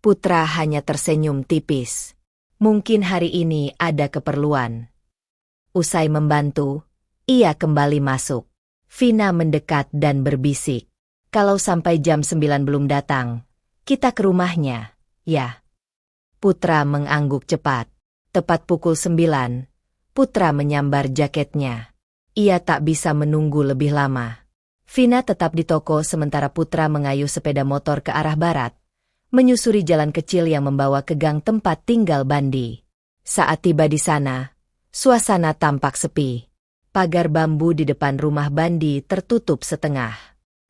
Putra hanya tersenyum tipis. Mungkin hari ini ada keperluan. Usai membantu, ia kembali masuk. Vina mendekat dan berbisik, "Kalau sampai jam 9 belum datang, kita ke rumahnya, ya?" Putra mengangguk cepat. Tepat pukul 9, Putra menyambar jaketnya. Ia tak bisa menunggu lebih lama. Vina tetap di toko sementara Putra mengayuh sepeda motor ke arah barat, menyusuri jalan kecil yang membawa ke gang tempat tinggal Bandi. Saat tiba di sana, suasana tampak sepi. Pagar bambu di depan rumah Bandi tertutup setengah.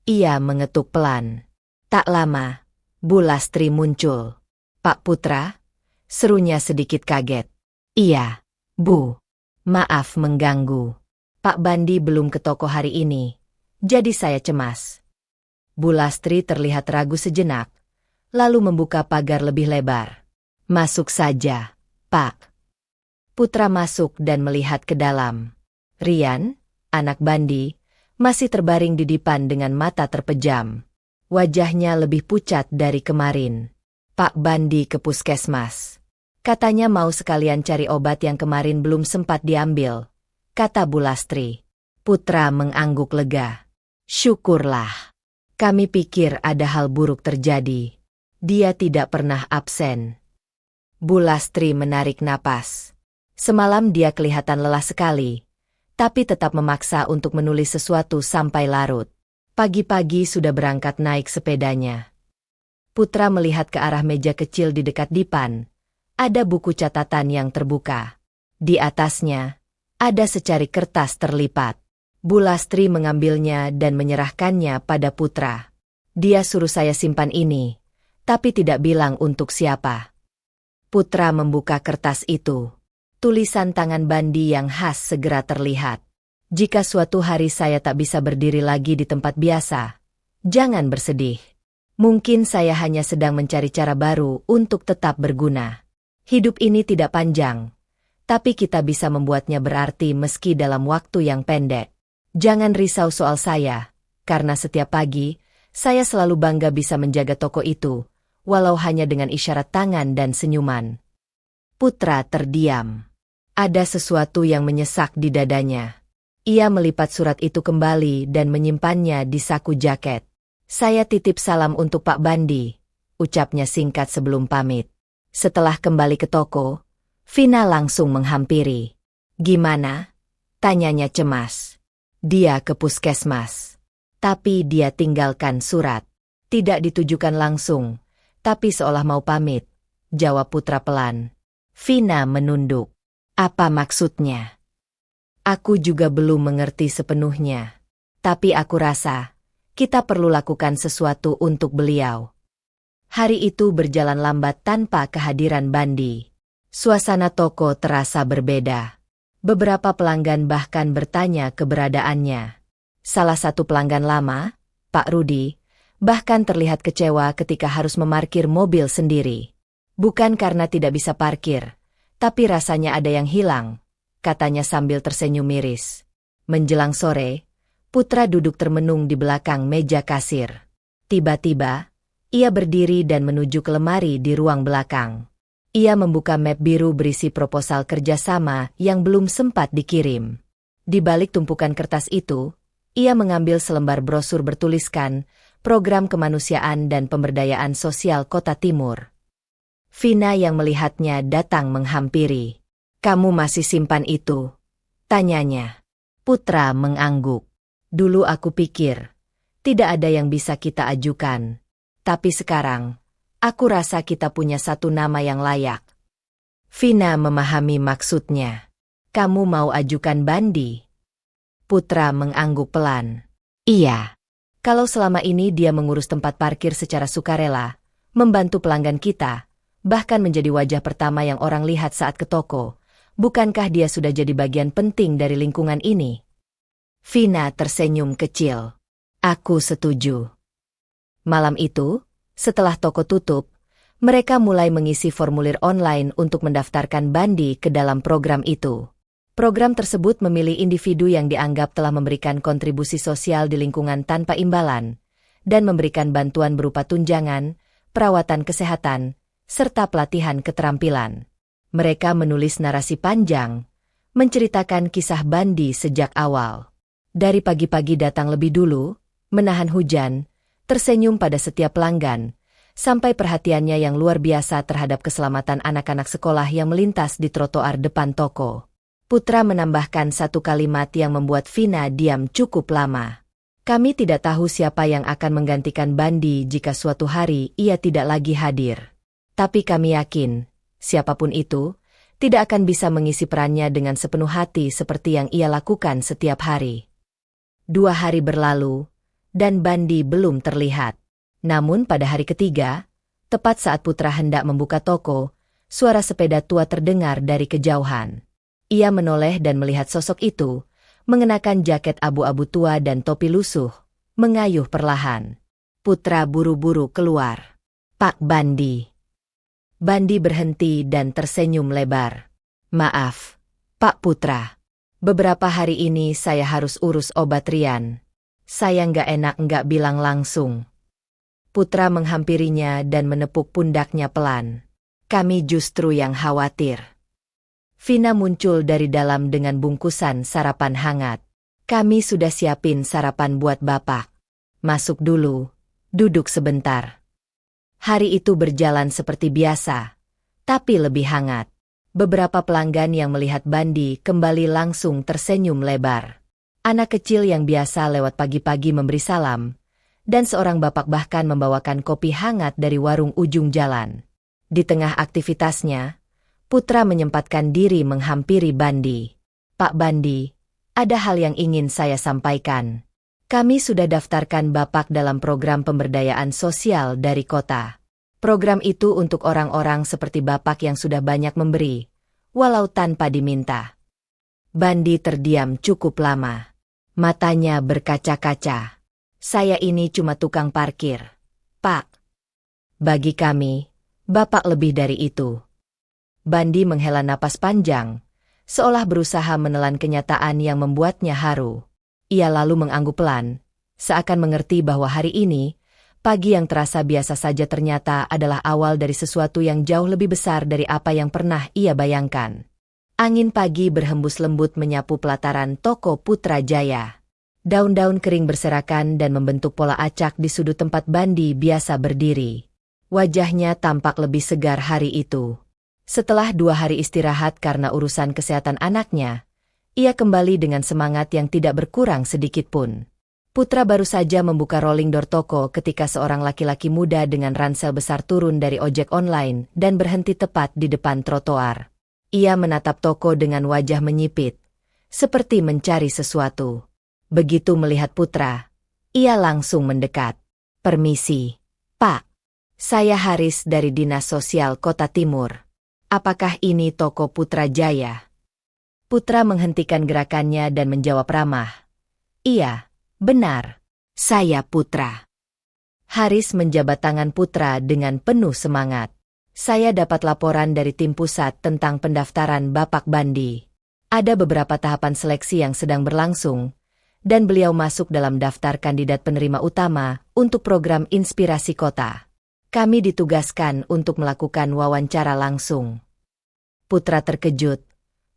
Ia mengetuk pelan. Tak lama, Bu Lastri muncul. "Pak Putra?" serunya sedikit kaget. "Iya, Bu. Maaf mengganggu. Pak Bandi belum ke toko hari ini, jadi saya cemas." Bu Lastri terlihat ragu sejenak, lalu membuka pagar lebih lebar. "Masuk saja, Pak." Putra masuk dan melihat ke dalam. Rian, anak Bandi, masih terbaring di dipan dengan mata terpejam. Wajahnya lebih pucat dari kemarin. "Pak Bandi ke puskesmas. Katanya mau sekalian cari obat yang kemarin belum sempat diambil," kata Bu Lastri. Putra mengangguk lega. "Syukurlah. Kami pikir ada hal buruk terjadi. Dia tidak pernah absen." Bu Lastri menarik napas. Semalam dia kelihatan lelah sekali, tapi tetap memaksa untuk menulis sesuatu sampai larut. Pagi-pagi sudah berangkat naik sepedanya. Putra melihat ke arah meja kecil di dekat dipan. Ada buku catatan yang terbuka. Di atasnya, ada secari kertas terlipat. Bu Lastri mengambilnya dan menyerahkannya pada Putra. "Dia suruh saya simpan ini, tapi tidak bilang untuk siapa." Putra membuka kertas itu. Tulisan tangan Bandi yang khas segera terlihat. "Jika suatu hari saya tak bisa berdiri lagi di tempat biasa, jangan bersedih. Mungkin saya hanya sedang mencari cara baru untuk tetap berguna. Hidup ini tidak panjang, tapi kita bisa membuatnya berarti meski dalam waktu yang pendek. Jangan risau soal saya, karena setiap pagi, saya selalu bangga bisa menjaga toko itu, walau hanya dengan isyarat tangan dan senyuman." Putra terdiam. Ada sesuatu yang menyesak di dadanya. Ia melipat surat itu kembali dan menyimpannya di saku jaket. "Saya titip salam untuk Pak Bandi," ucapnya singkat sebelum pamit. Setelah kembali ke toko, Vina langsung menghampiri. "Gimana?" tanyanya cemas. "Dia ke puskesmas. Tapi dia tinggalkan surat." "Tidak ditujukan langsung, tapi seolah mau pamit," jawab Putra pelan. Vina menunduk. "Apa maksudnya?" "Aku juga belum mengerti sepenuhnya. Tapi aku rasa kita perlu lakukan sesuatu untuk beliau." Hari itu berjalan lambat tanpa kehadiran Bandi. Suasana toko terasa berbeda. Beberapa pelanggan bahkan bertanya keberadaannya. Salah satu pelanggan lama, Pak Rudi, bahkan terlihat kecewa ketika harus memarkir mobil sendiri. "Bukan karena tidak bisa parkir, tapi rasanya ada yang hilang," katanya sambil tersenyum miris. Menjelang sore, Putra duduk termenung di belakang meja kasir. Tiba-tiba, ia berdiri dan menuju ke lemari di ruang belakang. Ia membuka map biru berisi proposal kerjasama yang belum sempat dikirim. Di balik tumpukan kertas itu, ia mengambil selembar brosur bertuliskan Program Kemanusiaan dan Pemberdayaan Sosial Kota Timur. Vina yang melihatnya datang menghampiri. "Kamu masih simpan itu?" tanyanya. Putra mengangguk. "Dulu aku pikir tidak ada yang bisa kita ajukan. Tapi sekarang, aku rasa kita punya satu nama yang layak." Vina memahami maksudnya. "Kamu mau ajukan Bandi?" Putra mengangguk pelan. "Iya. Kalau selama ini dia mengurus tempat parkir secara sukarela, membantu pelanggan kita, bahkan menjadi wajah pertama yang orang lihat saat ke toko, bukankah dia sudah jadi bagian penting dari lingkungan ini?" Vina tersenyum kecil. "Aku setuju." Malam itu, setelah toko tutup, mereka mulai mengisi formulir online untuk mendaftarkan Bandi ke dalam program itu. Program tersebut memilih individu yang dianggap telah memberikan kontribusi sosial di lingkungan tanpa imbalan, dan memberikan bantuan berupa tunjangan, perawatan kesehatan, serta pelatihan keterampilan. Mereka menulis narasi panjang, menceritakan kisah Bandi sejak awal. Dari pagi-pagi datang lebih dulu, menahan hujan, tersenyum pada setiap pelanggan, sampai perhatiannya yang luar biasa terhadap keselamatan anak-anak sekolah yang melintas di trotoar depan toko. Putra menambahkan satu kalimat yang membuat Vina diam cukup lama. "Kami tidak tahu siapa yang akan menggantikan Bandi jika suatu hari ia tidak lagi hadir. Tapi kami yakin, siapapun itu, tidak akan bisa mengisi perannya dengan sepenuh hati seperti yang ia lakukan setiap hari." 2 hari berlalu, dan Bandi belum terlihat. Namun pada hari ketiga, tepat saat Putra hendak membuka toko, suara sepeda tua terdengar dari kejauhan. Ia menoleh dan melihat sosok itu, mengenakan jaket abu-abu tua dan topi lusuh, mengayuh perlahan. Putra buru-buru keluar. "Pak Bandi." Bandi berhenti dan tersenyum lebar. "Maaf, Pak Putra. Beberapa hari ini saya harus urus obat Rian. Saya nggak bilang langsung." Putra menghampirinya dan menepuk pundaknya pelan. "Kami justru yang khawatir." Vina muncul dari dalam dengan bungkusan sarapan hangat. "Kami sudah siapin sarapan buat Bapak. Masuk dulu, duduk sebentar." Hari itu berjalan seperti biasa, tapi lebih hangat. Beberapa pelanggan yang melihat Bandi kembali langsung tersenyum lebar. Anak kecil yang biasa lewat pagi-pagi memberi salam, dan seorang bapak bahkan membawakan kopi hangat dari warung ujung jalan. Di tengah aktivitasnya, Putra menyempatkan diri menghampiri Bandi. "Pak Bandi, ada hal yang ingin saya sampaikan. Kami sudah daftarkan Bapak dalam program pemberdayaan sosial dari kota. Program itu untuk orang-orang seperti Bapak yang sudah banyak memberi, walau tanpa diminta." Bandi terdiam cukup lama. Matanya berkaca-kaca. "Saya ini cuma tukang parkir, Pak. Bagi kami, Bapak lebih dari itu." Bandi menghela napas panjang, seolah berusaha menelan kenyataan yang membuatnya haru. Ia lalu mengangguk pelan, seakan mengerti bahwa hari ini, pagi yang terasa biasa saja ternyata adalah awal dari sesuatu yang jauh lebih besar dari apa yang pernah ia bayangkan. Angin pagi berhembus lembut menyapu pelataran toko Putrajaya. Daun-daun kering berserakan dan membentuk pola acak di sudut tempat Bandi biasa berdiri. Wajahnya tampak lebih segar hari itu. Setelah 2 hari istirahat karena urusan kesehatan anaknya, ia kembali dengan semangat yang tidak berkurang sedikit pun. Putra baru saja membuka rolling door toko ketika seorang laki-laki muda dengan ransel besar turun dari ojek online dan berhenti tepat di depan trotoar. Ia menatap toko dengan wajah menyipit, seperti mencari sesuatu. Begitu melihat Putra, ia langsung mendekat. "Permisi, Pak. Saya Haris dari Dinas Sosial Kota Timur. Apakah ini toko Putrajaya?" Putra menghentikan gerakannya dan menjawab ramah. "Iya, benar. Saya Putra." Haris menjabat tangan Putra dengan penuh semangat. "Saya dapat laporan dari tim pusat tentang pendaftaran Bapak Bandi. Ada beberapa tahapan seleksi yang sedang berlangsung, dan beliau masuk dalam daftar kandidat penerima utama untuk program Inspirasi Kota. Kami ditugaskan untuk melakukan wawancara langsung." Putra terkejut,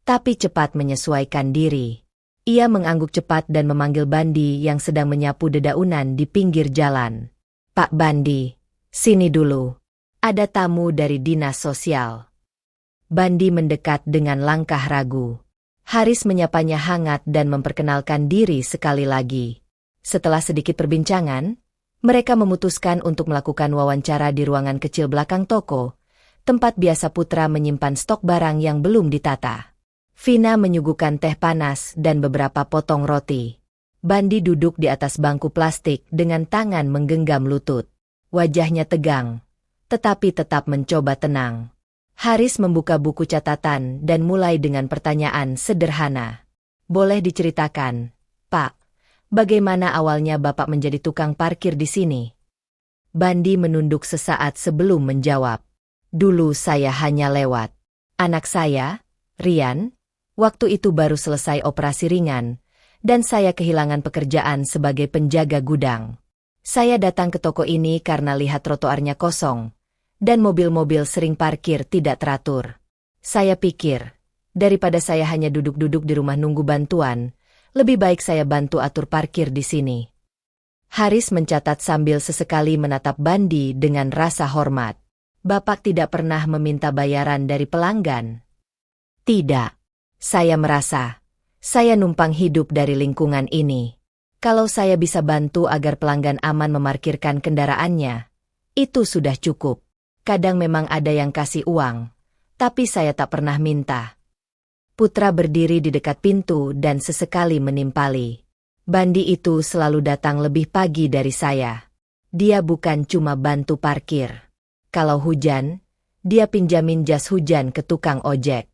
tapi cepat menyesuaikan diri. Ia mengangguk cepat dan memanggil Bandi yang sedang menyapu dedaunan di pinggir jalan. "Pak Bandi, sini dulu. Ada tamu dari Dinas Sosial." Bandi mendekat dengan langkah ragu. Haris menyapanya hangat dan memperkenalkan diri sekali lagi. Setelah sedikit perbincangan, mereka memutuskan untuk melakukan wawancara di ruangan kecil belakang toko, tempat biasa Putra menyimpan stok barang yang belum ditata. Vina menyuguhkan teh panas dan beberapa potong roti. Bandi duduk di atas bangku plastik dengan tangan menggenggam lutut. Wajahnya tegang, tetapi tetap mencoba tenang. Haris membuka buku catatan dan mulai dengan pertanyaan sederhana. "Boleh diceritakan, Pak, bagaimana awalnya Bapak menjadi tukang parkir di sini?" Bandi menunduk sesaat sebelum menjawab. "Dulu saya hanya lewat. Anak saya, Rian, waktu itu baru selesai operasi ringan, dan saya kehilangan pekerjaan sebagai penjaga gudang. Saya datang ke toko ini karena lihat trotoarnya kosong, dan mobil-mobil sering parkir tidak teratur. Saya pikir, daripada saya hanya duduk-duduk di rumah nunggu bantuan, lebih baik saya bantu atur parkir di sini." Haris mencatat sambil sesekali menatap Bandi dengan rasa hormat. "Bapak tidak pernah meminta bayaran dari pelanggan?" "Tidak. Saya merasa saya numpang hidup dari lingkungan ini. Kalau saya bisa bantu agar pelanggan aman memarkirkan kendaraannya, itu sudah cukup. Kadang memang ada yang kasih uang, tapi saya tak pernah minta." Putra berdiri di dekat pintu dan sesekali menimpali. "Bandi itu selalu datang lebih pagi dari saya. Dia bukan cuma bantu parkir. Kalau hujan, dia pinjamin jas hujan ke tukang ojek.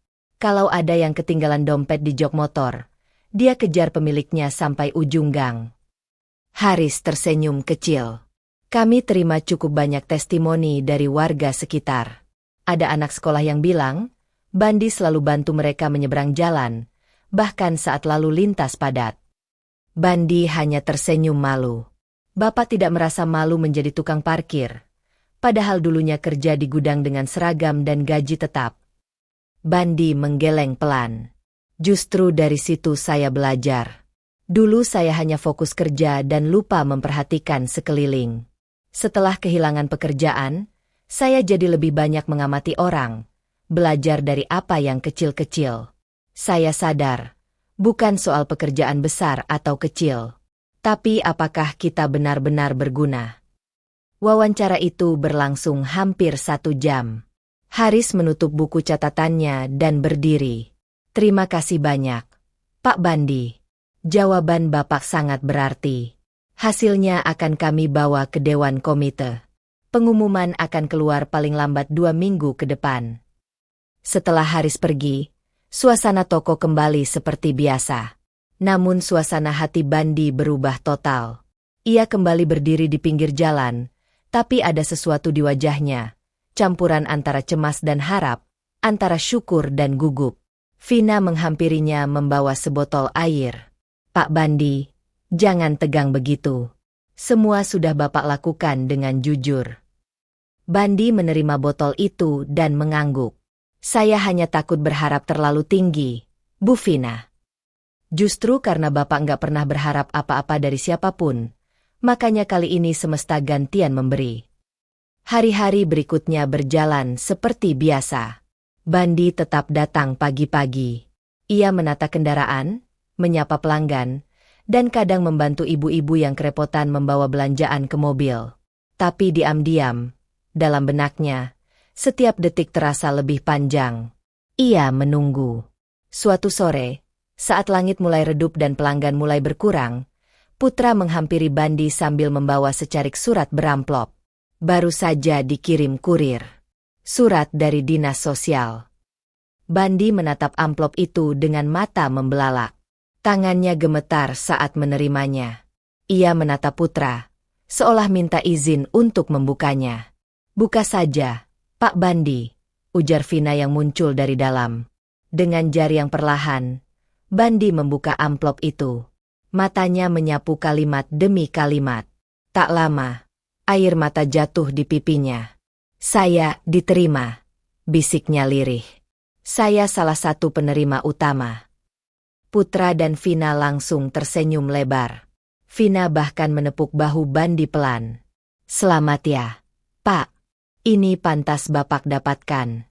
Kalau ada yang ketinggalan dompet di jok motor, dia kejar pemiliknya sampai ujung gang." Haris tersenyum kecil. "Kami terima cukup banyak testimoni dari warga sekitar. Ada anak sekolah yang bilang, Bandi selalu bantu mereka menyeberang jalan, bahkan saat lalu lintas padat." Bandi hanya tersenyum malu. "Bapak tidak merasa malu menjadi tukang parkir, padahal dulunya kerja di gudang dengan seragam dan gaji tetap?" Bandi menggeleng pelan. "Justru dari situ saya belajar. Dulu saya hanya fokus kerja dan lupa memperhatikan sekeliling. Setelah kehilangan pekerjaan, saya jadi lebih banyak mengamati orang, belajar dari apa yang kecil-kecil. Saya sadar, bukan soal pekerjaan besar atau kecil, tapi apakah kita benar-benar berguna." Wawancara itu berlangsung hampir 1 jam. Haris menutup buku catatannya dan berdiri. "Terima kasih banyak, Pak Bandi. Jawaban Bapak sangat berarti. Hasilnya akan kami bawa ke Dewan Komite. Pengumuman akan keluar paling lambat 2 minggu ke depan." Setelah Haris pergi, suasana toko kembali seperti biasa. Namun suasana hati Bandi berubah total. Ia kembali berdiri di pinggir jalan, tapi ada sesuatu di wajahnya, campuran antara cemas dan harap, antara syukur dan gugup. Vina menghampirinya membawa sebotol air. "Pak Bandi, jangan tegang begitu. Semua sudah Bapak lakukan dengan jujur." Bandi menerima botol itu dan mengangguk. Saya hanya takut berharap terlalu tinggi, Bu Vina. Justru karena Bapak nggak pernah berharap apa-apa dari siapapun, makanya kali ini semesta gantian memberi. Hari-hari berikutnya berjalan seperti biasa. Bandi tetap datang pagi-pagi. Ia menata kendaraan, menyapa pelanggan, dan kadang membantu ibu-ibu yang kerepotan membawa belanjaan ke mobil. Tapi diam-diam, dalam benaknya, setiap detik terasa lebih panjang. Ia menunggu. Suatu sore, saat langit mulai redup dan pelanggan mulai berkurang, Putra menghampiri Bandi sambil membawa secarik surat beramplop. Baru saja dikirim kurir. Surat dari Dinas Sosial. Bandi menatap amplop itu dengan mata membelalak. Tangannya gemetar saat menerimanya. Ia menatap Putra, seolah minta izin untuk membukanya. "Buka saja, Pak Bandi," ujar Vina yang muncul dari dalam. Dengan jari yang perlahan, Bandi membuka amplop itu. Matanya menyapu kalimat demi kalimat. Tak lama, air mata jatuh di pipinya. "Saya diterima," bisiknya lirih. "Saya salah satu penerima utama." Putra dan Vina langsung tersenyum lebar. Vina bahkan menepuk bahu Bandi pelan. "Selamat ya, Pak. Ini pantas Bapak dapatkan."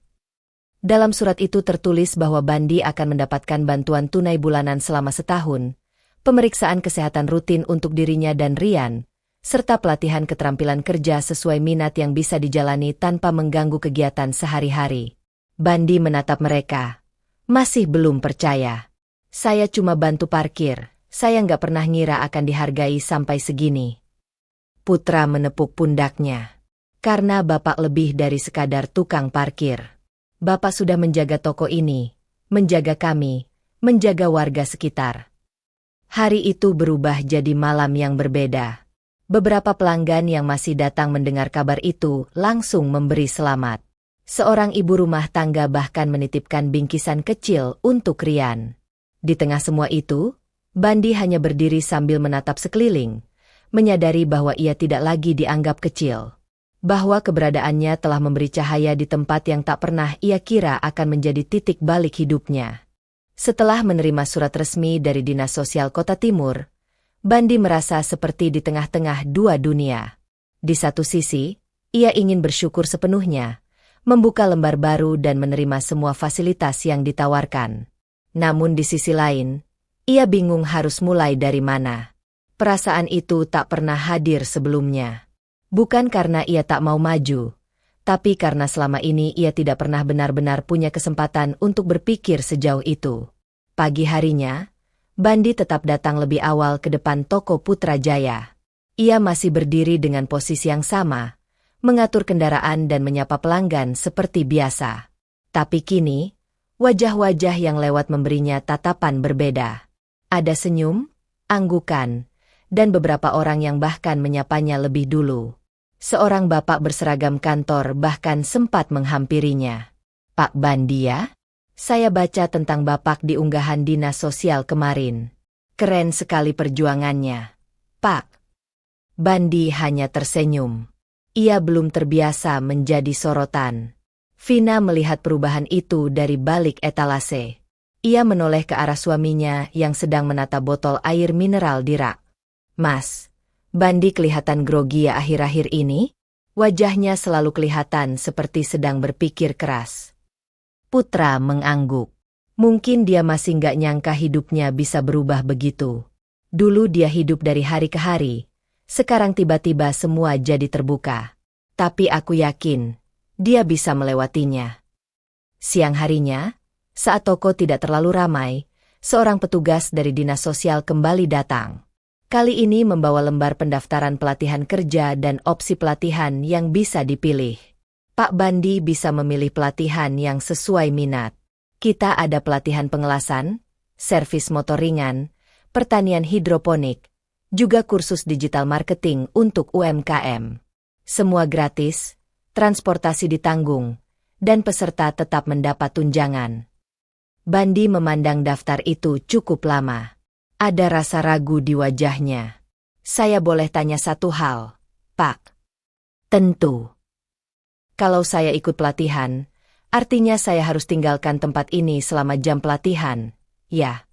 Dalam surat itu tertulis bahwa Bandi akan mendapatkan bantuan tunai bulanan selama setahun, pemeriksaan kesehatan rutin untuk dirinya dan Rian, serta pelatihan keterampilan kerja sesuai minat yang bisa dijalani tanpa mengganggu kegiatan sehari-hari. Bandi menatap mereka. Masih belum percaya. "Saya cuma bantu parkir, saya nggak pernah ngira akan dihargai sampai segini." Putra menepuk pundaknya. "Karena Bapak lebih dari sekadar tukang parkir. Bapak sudah menjaga toko ini, menjaga kami, menjaga warga sekitar." Hari itu berubah jadi malam yang berbeda. Beberapa pelanggan yang masih datang mendengar kabar itu langsung memberi selamat. Seorang ibu rumah tangga bahkan menitipkan bingkisan kecil untuk Rian. Di tengah semua itu, Bandi hanya berdiri sambil menatap sekeliling, menyadari bahwa ia tidak lagi dianggap kecil. Bahwa keberadaannya telah memberi cahaya di tempat yang tak pernah ia kira akan menjadi titik balik hidupnya. Setelah menerima surat resmi dari Dinas Sosial Kota Timur, Bandi merasa seperti di tengah-tengah dua dunia. Di satu sisi, ia ingin bersyukur sepenuhnya, membuka lembar baru dan menerima semua fasilitas yang ditawarkan. Namun di sisi lain, ia bingung harus mulai dari mana. Perasaan itu tak pernah hadir sebelumnya. Bukan karena ia tak mau maju, tapi karena selama ini ia tidak pernah benar-benar punya kesempatan untuk berpikir sejauh itu. Pagi harinya, Bandi tetap datang lebih awal ke depan toko Putrajaya. Ia masih berdiri dengan posisi yang sama, mengatur kendaraan dan menyapa pelanggan seperti biasa. Tapi kini, wajah-wajah yang lewat memberinya tatapan berbeda. Ada senyum, anggukan, dan beberapa orang yang bahkan menyapanya lebih dulu. Seorang bapak berseragam kantor bahkan sempat menghampirinya. "Pak Bandi ya? Saya baca tentang Bapak di unggahan Dinas Sosial kemarin. Keren sekali perjuangannya, Pak." Bandi hanya tersenyum. Ia belum terbiasa menjadi sorotan. Vina melihat perubahan itu dari balik etalase. Ia menoleh ke arah suaminya yang sedang menata botol air mineral di rak. "Mas, Bandi kelihatan grogi ya akhir-akhir ini?" Wajahnya selalu kelihatan seperti sedang berpikir keras. Putra mengangguk. Mungkin dia masih nggak nyangka hidupnya bisa berubah begitu. Dulu dia hidup dari hari ke hari, sekarang tiba-tiba semua jadi terbuka. Tapi aku yakin, dia bisa melewatinya. Siang harinya, saat toko tidak terlalu ramai, seorang petugas dari Dinas Sosial kembali datang. Kali ini membawa lembar pendaftaran pelatihan kerja dan opsi pelatihan yang bisa dipilih. "Pak Bandi bisa memilih pelatihan yang sesuai minat. Kita ada pelatihan pengelasan, servis motor ringan, pertanian hidroponik, juga kursus digital marketing untuk UMKM. Semua gratis, transportasi ditanggung, dan peserta tetap mendapat tunjangan." Bandi memandang daftar itu cukup lama. Ada rasa ragu di wajahnya. "Saya boleh tanya satu hal, Pak?" "Tentu." "Kalau saya ikut pelatihan, Artinya saya harus tinggalkan tempat ini selama jam pelatihan, ya?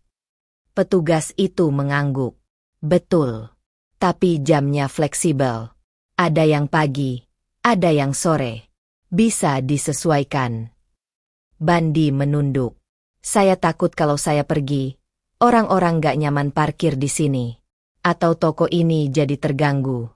Petugas itu mengangguk. Betul. Tapi jamnya fleksibel. Ada yang pagi, ada yang sore. Bisa disesuaikan. Bandi menunduk. Saya takut kalau saya pergi, orang-orang gak nyaman parkir di sini. Atau toko ini jadi terganggu.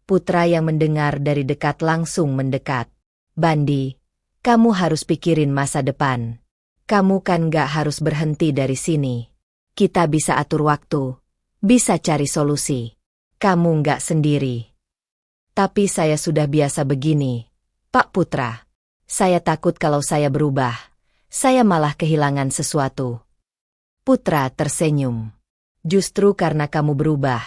Putra yang mendengar dari dekat langsung mendekat. Bandi, kamu harus pikirin masa depan. Kamu kan gak harus berhenti dari sini. Kita bisa atur waktu, bisa cari solusi. Kamu gak sendiri. Tapi saya sudah biasa begini, Pak Putra. Saya takut kalau saya berubah, saya malah kehilangan sesuatu. Putra tersenyum. Justru karena kamu berubah,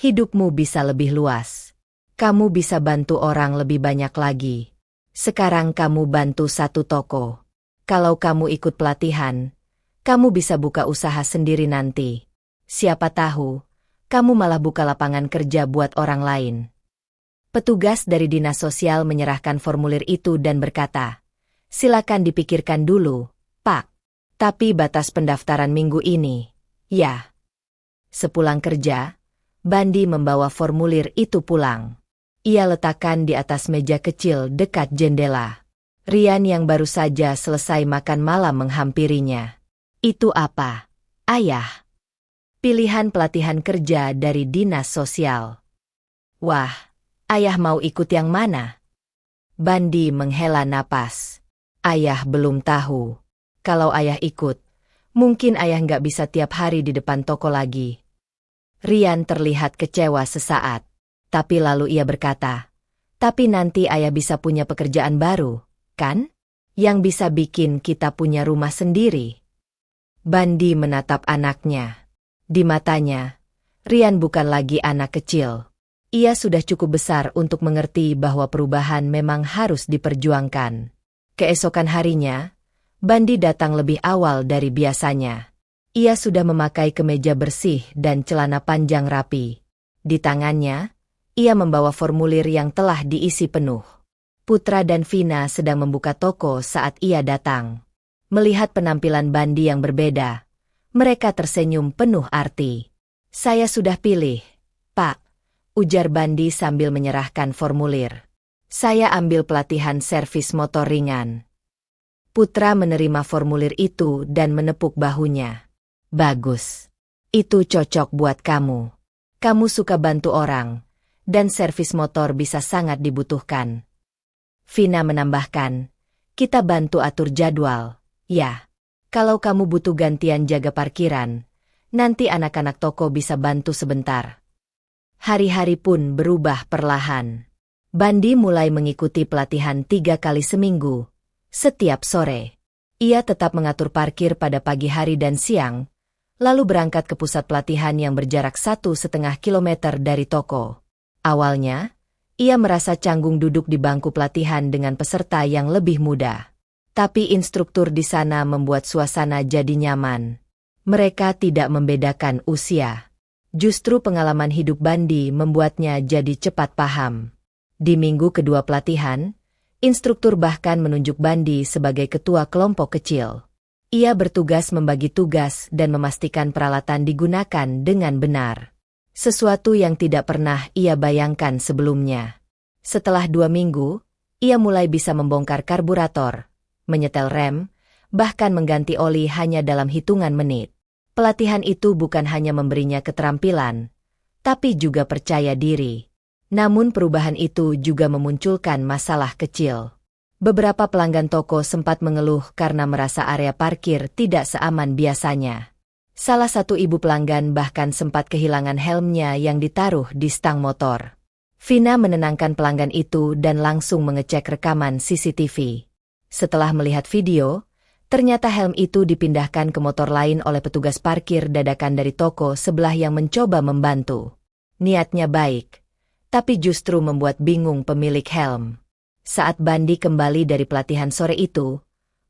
hidupmu bisa lebih luas. Kamu bisa bantu orang lebih banyak lagi. Sekarang kamu bantu satu toko. Kalau kamu ikut pelatihan, kamu bisa buka usaha sendiri nanti. Siapa tahu, kamu malah buka lapangan kerja buat orang lain. Petugas dari dinas sosial menyerahkan formulir itu dan berkata, silakan dipikirkan dulu, Pak. Tapi batas pendaftaran minggu ini, ya. Sepulang kerja, Bandi membawa formulir itu pulang. Ia letakkan di atas meja kecil dekat jendela. Rian yang baru saja selesai makan malam menghampirinya. Itu apa, Ayah? Pilihan pelatihan kerja dari dinas sosial. Wah, Ayah mau ikut yang mana? Bandi menghela napas. Ayah belum tahu. Kalau Ayah ikut, mungkin Ayah nggak bisa tiap hari di depan toko lagi. Rian terlihat kecewa sesaat. Tapi lalu ia berkata, tapi nanti Ayah bisa punya pekerjaan baru, kan? Yang bisa bikin kita punya rumah sendiri. Bandi menatap anaknya. Di matanya, Rian bukan lagi anak kecil. Ia sudah cukup besar untuk mengerti bahwa perubahan memang harus diperjuangkan. Keesokan harinya, Bandi datang lebih awal dari biasanya. Ia sudah memakai kemeja bersih dan celana panjang rapi. Di tangannya, ia membawa formulir yang telah diisi penuh. Putra dan Vina sedang membuka toko saat ia datang. Melihat penampilan Bandi yang berbeda, mereka tersenyum penuh arti. Saya sudah pilih, Pak, ujar Bandi sambil menyerahkan formulir. Saya ambil pelatihan servis motor ringan. Putra menerima formulir itu dan menepuk bahunya. Bagus. Itu cocok buat kamu. Kamu suka bantu orang. Dan servis motor bisa sangat dibutuhkan. Vina menambahkan, kita bantu atur jadwal, ya. Kalau kamu butuh gantian jaga parkiran, nanti anak-anak toko bisa bantu sebentar. Hari-hari pun berubah perlahan. Bandi mulai mengikuti pelatihan 3 kali seminggu, setiap sore. Ia tetap mengatur parkir pada pagi hari dan siang, lalu berangkat ke pusat pelatihan yang berjarak 1,5 kilometer dari toko. Awalnya, ia merasa canggung duduk di bangku pelatihan dengan peserta yang lebih muda. Tapi instruktur di sana membuat suasana jadi nyaman. Mereka tidak membedakan usia. Justru pengalaman hidup Bandi membuatnya jadi cepat paham. Di minggu kedua pelatihan, instruktur bahkan menunjuk Bandi sebagai ketua kelompok kecil. Ia bertugas membagi tugas dan memastikan peralatan digunakan dengan benar. Sesuatu yang tidak pernah ia bayangkan sebelumnya. Setelah 2 minggu, ia mulai bisa membongkar karburator, menyetel rem, bahkan mengganti oli hanya dalam hitungan menit. Pelatihan itu bukan hanya memberinya keterampilan, tapi juga percaya diri. Namun perubahan itu juga memunculkan masalah kecil. Beberapa pelanggan toko sempat mengeluh karena merasa area parkir tidak seaman biasanya. Salah satu ibu pelanggan bahkan sempat kehilangan helmnya yang ditaruh di stang motor. Vina menenangkan pelanggan itu dan langsung mengecek rekaman CCTV. Setelah melihat video, ternyata helm itu dipindahkan ke motor lain oleh petugas parkir dadakan dari toko sebelah yang mencoba membantu. Niatnya baik, tapi justru membuat bingung pemilik helm. Saat Bandi kembali dari pelatihan sore itu,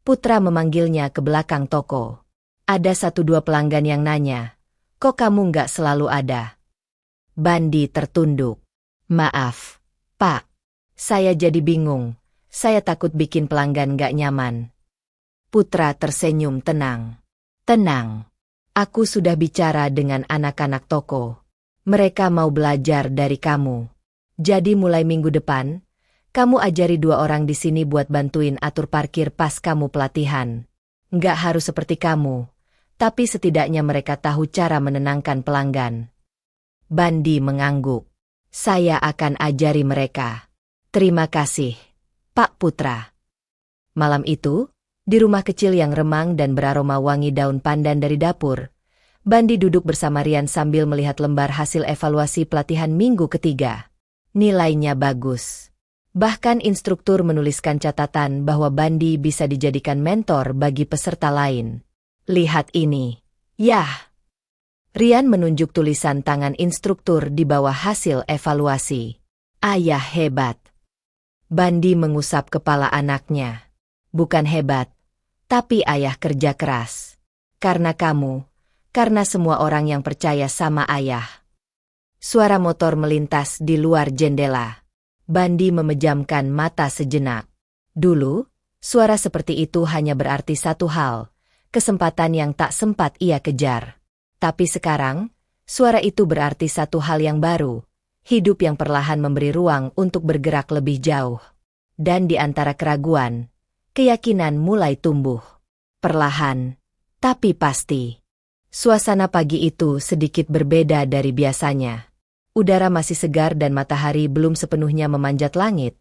Putra memanggilnya ke belakang toko. Ada 1-2 pelanggan yang nanya, kok kamu nggak selalu ada? Bandi tertunduk. Maaf, Pak. Saya jadi bingung. Saya takut bikin pelanggan gak nyaman. Putra tersenyum tenang. Tenang. Aku sudah bicara dengan anak-anak toko. Mereka mau belajar dari kamu. Jadi mulai minggu depan, kamu ajari 2 orang di sini buat bantuin atur parkir pas kamu pelatihan. Nggak harus seperti kamu, tapi setidaknya mereka tahu cara menenangkan pelanggan. Bandi mengangguk. Saya akan ajari mereka. Terima kasih, Pak Putra. Malam itu, di rumah kecil yang remang dan beraroma wangi daun pandan dari dapur, Bandi duduk bersama Rian sambil melihat lembar hasil evaluasi pelatihan minggu ketiga. Nilainya bagus. Bahkan instruktur menuliskan catatan bahwa Bandi bisa dijadikan mentor bagi peserta lain. Lihat ini. Yah! Rian menunjuk tulisan tangan instruktur di bawah hasil evaluasi. Ayah hebat. Bandi mengusap kepala anaknya. Bukan hebat, tapi ayah kerja keras. Karena kamu, karena semua orang yang percaya sama ayah. Suara motor melintas di luar jendela. Bandi memejamkan mata sejenak. Dulu, suara seperti itu hanya berarti satu hal, kesempatan yang tak sempat ia kejar. Tapi sekarang, suara itu berarti satu hal yang baru, hidup yang perlahan memberi ruang untuk bergerak lebih jauh. Dan di antara keraguan, keyakinan mulai tumbuh. Perlahan, tapi pasti. Suasana pagi itu sedikit berbeda dari biasanya. Udara masih segar dan matahari belum sepenuhnya memanjat langit,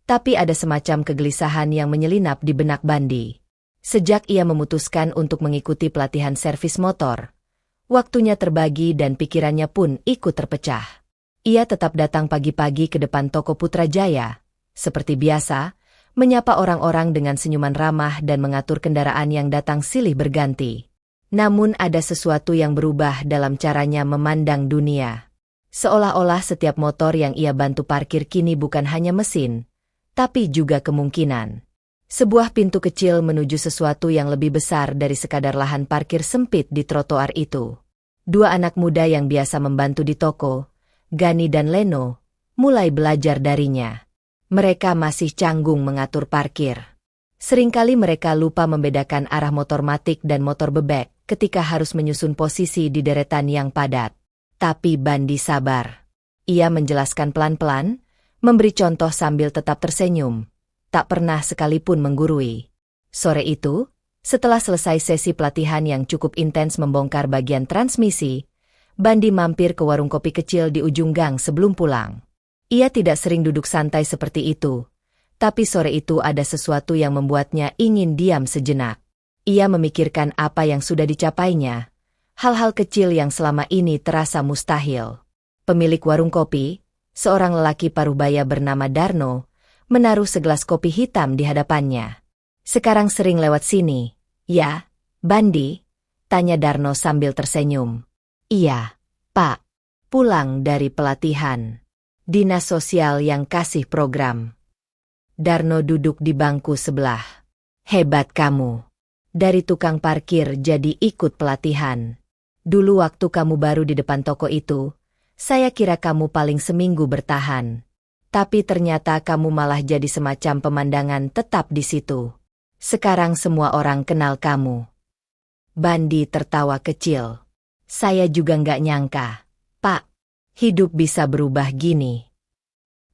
tapi ada semacam kegelisahan yang menyelinap di benak Bandi. Sejak ia memutuskan untuk mengikuti pelatihan servis motor, waktunya terbagi dan pikirannya pun ikut terpecah. Ia tetap datang pagi-pagi ke depan toko Putrajaya, seperti biasa, menyapa orang-orang dengan senyuman ramah dan mengatur kendaraan yang datang silih berganti. Namun ada sesuatu yang berubah dalam caranya memandang dunia. Seolah-olah setiap motor yang ia bantu parkir kini bukan hanya mesin, tapi juga kemungkinan. Sebuah pintu kecil menuju sesuatu yang lebih besar dari sekadar lahan parkir sempit di trotoar itu. 2 anak muda yang biasa membantu di toko, Gani dan Leno, mulai belajar darinya. Mereka masih canggung mengatur parkir. Seringkali mereka lupa membedakan arah motor matik dan motor bebek ketika harus menyusun posisi di deretan yang padat. Tapi Bandi sabar. Ia menjelaskan pelan-pelan, memberi contoh sambil tetap tersenyum. Tak pernah sekalipun menggurui. Sore itu, setelah selesai sesi pelatihan yang cukup intens membongkar bagian transmisi, Bandi mampir ke warung kopi kecil di ujung gang sebelum pulang. Ia tidak sering duduk santai seperti itu, tapi sore itu ada sesuatu yang membuatnya ingin diam sejenak. Ia memikirkan apa yang sudah dicapainya, hal-hal kecil yang selama ini terasa mustahil. Pemilik warung kopi, seorang lelaki parubaya bernama Darno, menaruh segelas kopi hitam di hadapannya. Sekarang sering lewat sini, ya, Bandi? Tanya Darno sambil tersenyum. Iya, Pak. Pulang dari pelatihan. Dinas sosial yang kasih program. Darno duduk di bangku sebelah. Hebat kamu. Dari tukang parkir jadi ikut pelatihan. Dulu waktu kamu baru di depan toko itu, saya kira kamu paling seminggu bertahan. Tapi ternyata kamu malah jadi semacam pemandangan tetap di situ. Sekarang semua orang kenal kamu. Bandi tertawa kecil. Saya juga nggak nyangka, Pak, hidup bisa berubah gini.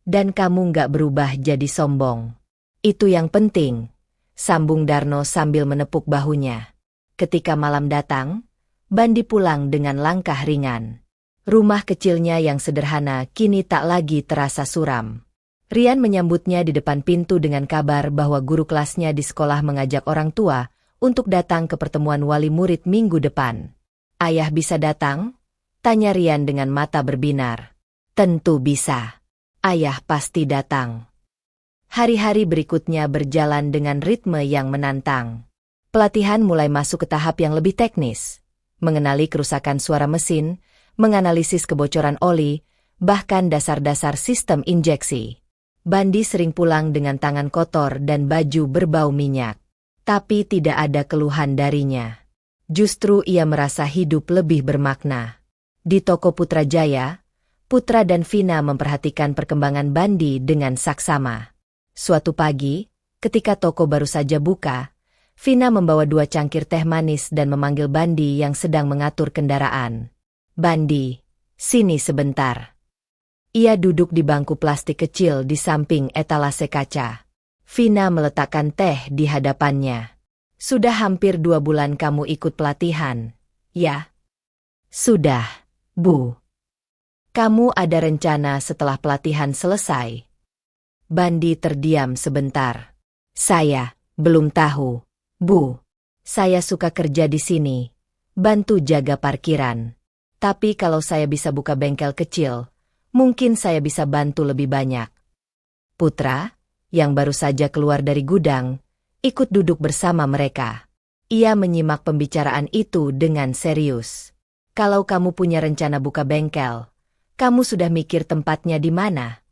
Dan kamu nggak berubah jadi sombong. Itu yang penting, sambung Darno sambil menepuk bahunya. Ketika malam datang, Bandi pulang dengan langkah ringan. Rumah kecilnya yang sederhana kini tak lagi terasa suram. Rian menyambutnya di depan pintu dengan kabar bahwa guru kelasnya di sekolah mengajak orang tua untuk datang ke pertemuan wali murid minggu depan. Ayah bisa datang? Tanya Rian dengan mata berbinar. Tentu bisa. Ayah pasti datang. Hari-hari berikutnya berjalan dengan ritme yang menantang. Pelatihan mulai masuk ke tahap yang lebih teknis. Mengenali kerusakan suara mesin, menganalisis kebocoran oli, bahkan dasar-dasar sistem injeksi. Bandi sering pulang dengan tangan kotor dan baju berbau minyak. Tapi tidak ada keluhan darinya. Justru ia merasa hidup lebih bermakna. Di toko Putrajaya, Putra dan Vina memperhatikan perkembangan Bandi dengan saksama. Suatu pagi, ketika toko baru saja buka, Vina membawa 2 cangkir teh manis dan memanggil Bandi yang sedang mengatur kendaraan. "Bandi, sini sebentar." Ia duduk di bangku plastik kecil di samping etalase kaca. Vina meletakkan teh di hadapannya. "Sudah hampir 2 bulan kamu ikut pelatihan, ya?" "Sudah, Bu." "Kamu ada rencana setelah pelatihan selesai?" Bandi terdiam sebentar. "Saya belum tahu, Bu. Saya suka kerja di sini, bantu jaga parkiran. Tapi kalau saya bisa buka bengkel kecil, mungkin saya bisa bantu lebih banyak." Putra, yang baru saja keluar dari gudang, ikut duduk bersama mereka. Ia menyimak pembicaraan itu dengan serius. "Kalau kamu punya rencana buka bengkel, kamu sudah mikir tempatnya di mana?"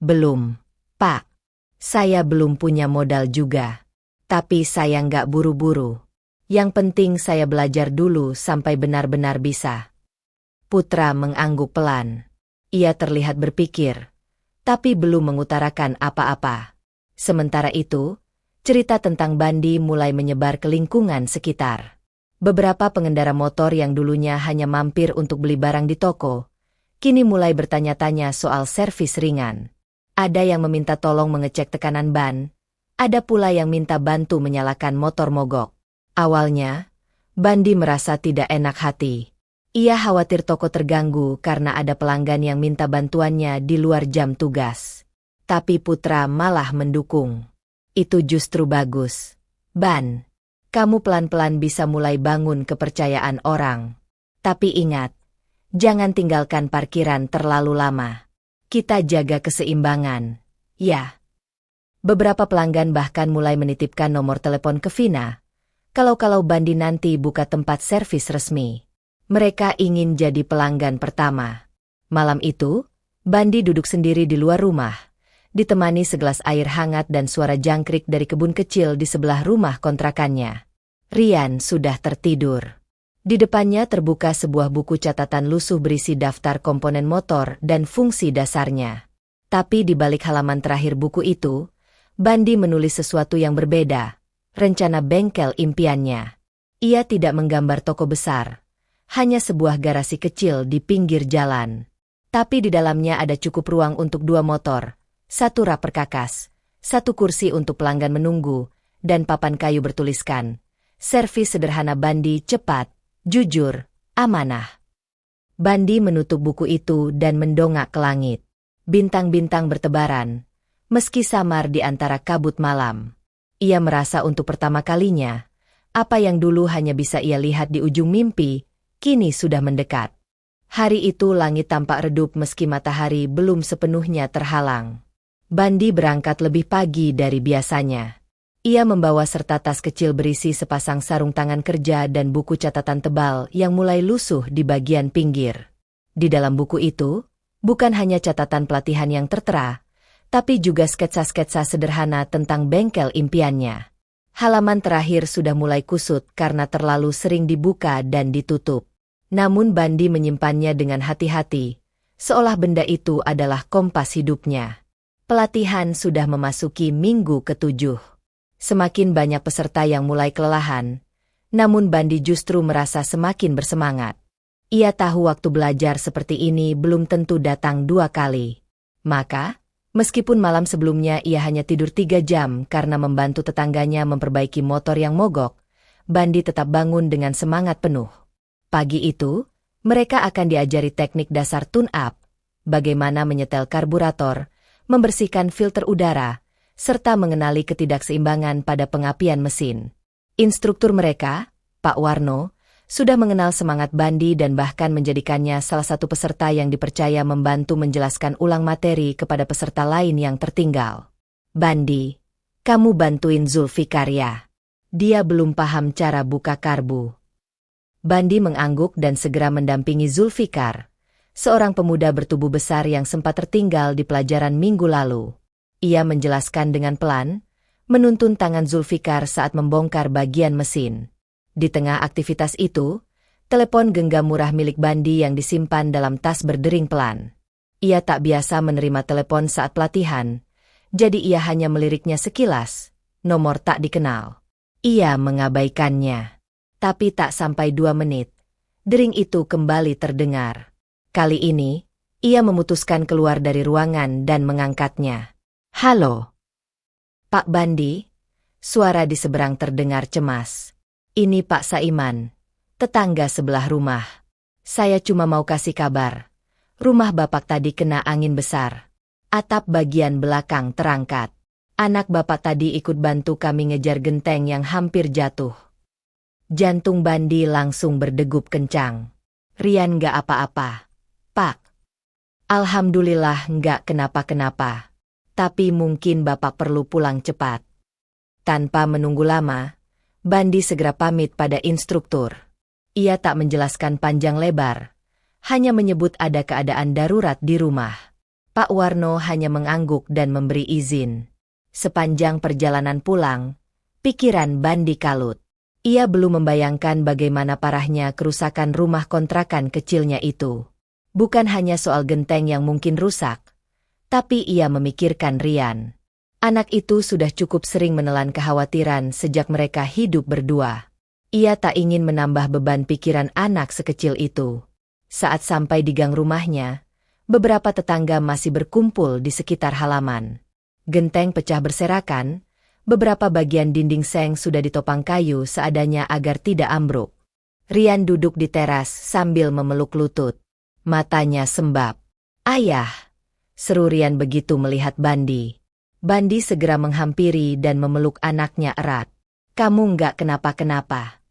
"Belum, Pak. Saya belum punya modal juga. Tapi saya nggak buru-buru. Yang penting saya belajar dulu sampai benar-benar bisa." Putra mengangguk pelan. Ia terlihat berpikir, tapi belum mengutarakan apa-apa. Sementara itu, cerita tentang Bandi mulai menyebar ke lingkungan sekitar. Beberapa pengendara motor yang dulunya hanya mampir untuk beli barang di toko, kini mulai bertanya-tanya soal servis ringan. Ada yang meminta tolong mengecek tekanan ban, ada pula yang minta bantu menyalakan motor mogok. Awalnya, Bandi merasa tidak enak hati. Ia khawatir toko terganggu karena ada pelanggan yang minta bantuannya di luar jam tugas. Tapi Putra malah mendukung. "Itu justru bagus, Ban. Kamu pelan-pelan bisa mulai bangun kepercayaan orang. Tapi ingat, jangan tinggalkan parkiran terlalu lama. Kita jaga keseimbangan, ya." Beberapa pelanggan bahkan mulai menitipkan nomor telepon ke Vina. Kalau Bandi nanti buka tempat servis resmi, mereka ingin jadi pelanggan pertama. Malam itu, Bandi duduk sendiri di luar rumah, ditemani segelas air hangat dan suara jangkrik dari kebun kecil di sebelah rumah kontrakannya. Rian sudah tertidur. Di depannya terbuka sebuah buku catatan lusuh berisi daftar komponen motor dan fungsi dasarnya. Tapi di balik halaman terakhir buku itu, Bandi menulis sesuatu yang berbeda, rencana bengkel impiannya. Ia tidak menggambar toko besar, hanya sebuah garasi kecil di pinggir jalan. Tapi di dalamnya ada cukup ruang untuk 2 motor, 1 rak perkakas, 1 kursi untuk pelanggan menunggu, dan papan kayu bertuliskan, "Servis sederhana Bandi, cepat, jujur, amanah." Bandi menutup buku itu dan mendongak ke langit. Bintang-bintang bertebaran, meski samar di antara kabut malam. Ia merasa untuk pertama kalinya, apa yang dulu hanya bisa ia lihat di ujung mimpi, kini sudah mendekat. Hari itu langit tampak redup meski matahari belum sepenuhnya terhalang. Bandi berangkat lebih pagi dari biasanya. Ia membawa serta tas kecil berisi sepasang sarung tangan kerja dan buku catatan tebal yang mulai lusuh di bagian pinggir. Di dalam buku itu, bukan hanya catatan pelatihan yang tertera, tapi juga sketsa-sketsa sederhana tentang bengkel impiannya. Halaman terakhir sudah mulai kusut karena terlalu sering dibuka dan ditutup. Namun Bandi menyimpannya dengan hati-hati, seolah benda itu adalah kompas hidupnya. Pelatihan sudah memasuki minggu ke-7. Semakin banyak peserta yang mulai kelelahan, namun Bandi justru merasa semakin bersemangat. Ia tahu waktu belajar seperti ini belum tentu datang 2 kali. Maka, meskipun malam sebelumnya ia hanya tidur 3 jam karena membantu tetangganya memperbaiki motor yang mogok, Bandi tetap bangun dengan semangat penuh. Pagi itu, mereka akan diajari teknik dasar tune-up, bagaimana menyetel karburator, membersihkan filter udara, serta mengenali ketidakseimbangan pada pengapian mesin. Instruktur mereka, Pak Warno, sudah mengenal semangat Bandi dan bahkan menjadikannya salah satu peserta yang dipercaya membantu menjelaskan ulang materi kepada peserta lain yang tertinggal. "Bandi, kamu bantuin Zulfikar ya. Dia belum paham cara buka karbu." Bandi mengangguk dan segera mendampingi Zulfikar, seorang pemuda bertubuh besar yang sempat tertinggal di pelajaran minggu lalu. Ia menjelaskan dengan pelan, menuntun tangan Zulfikar saat membongkar bagian mesin. Di tengah aktivitas itu, telepon genggam murah milik Bandi yang disimpan dalam tas berdering pelan. Ia tak biasa menerima telepon saat pelatihan, Jadi ia hanya meliriknya sekilas, nomor tak dikenal. Ia mengabaikannya. Tapi tak sampai 2 menit, dering itu kembali terdengar. Kali ini, ia memutuskan keluar dari ruangan dan mengangkatnya. "Halo, Pak Bandi?" Suara di seberang terdengar cemas. "Ini Pak Saiman, tetangga sebelah rumah. Saya cuma mau kasih kabar. Rumah Bapak tadi kena angin besar. Atap bagian belakang terangkat. Anak Bapak tadi ikut bantu kami ngejar genteng yang hampir jatuh." Jantung Bandi langsung berdegup kencang. "Rian nggak apa-apa, Pak. Alhamdulillah nggak kenapa-kenapa. Tapi mungkin Bapak perlu pulang cepat." Tanpa menunggu lama, Bandi segera pamit pada instruktur. Ia tak menjelaskan panjang lebar, hanya menyebut ada keadaan darurat di rumah. Pak Warno hanya mengangguk dan memberi izin. Sepanjang perjalanan pulang, pikiran Bandi kalut. Ia belum membayangkan bagaimana parahnya kerusakan rumah kontrakan kecilnya itu. Bukan hanya soal genteng yang mungkin rusak, tapi ia memikirkan Rian. Anak itu sudah cukup sering menelan kekhawatiran sejak mereka hidup berdua. Ia tak ingin menambah beban pikiran anak sekecil itu. Saat sampai di gang rumahnya, beberapa tetangga masih berkumpul di sekitar halaman. Genteng pecah berserakan, beberapa bagian dinding seng sudah ditopang kayu seadanya agar tidak ambruk. Rian duduk di teras sambil memeluk lutut. Matanya sembab. "Ayah!" seru Rian begitu melihat Bandi. Bandi segera menghampiri dan memeluk anaknya erat. "Kamu nggak kenapa-kenapa?"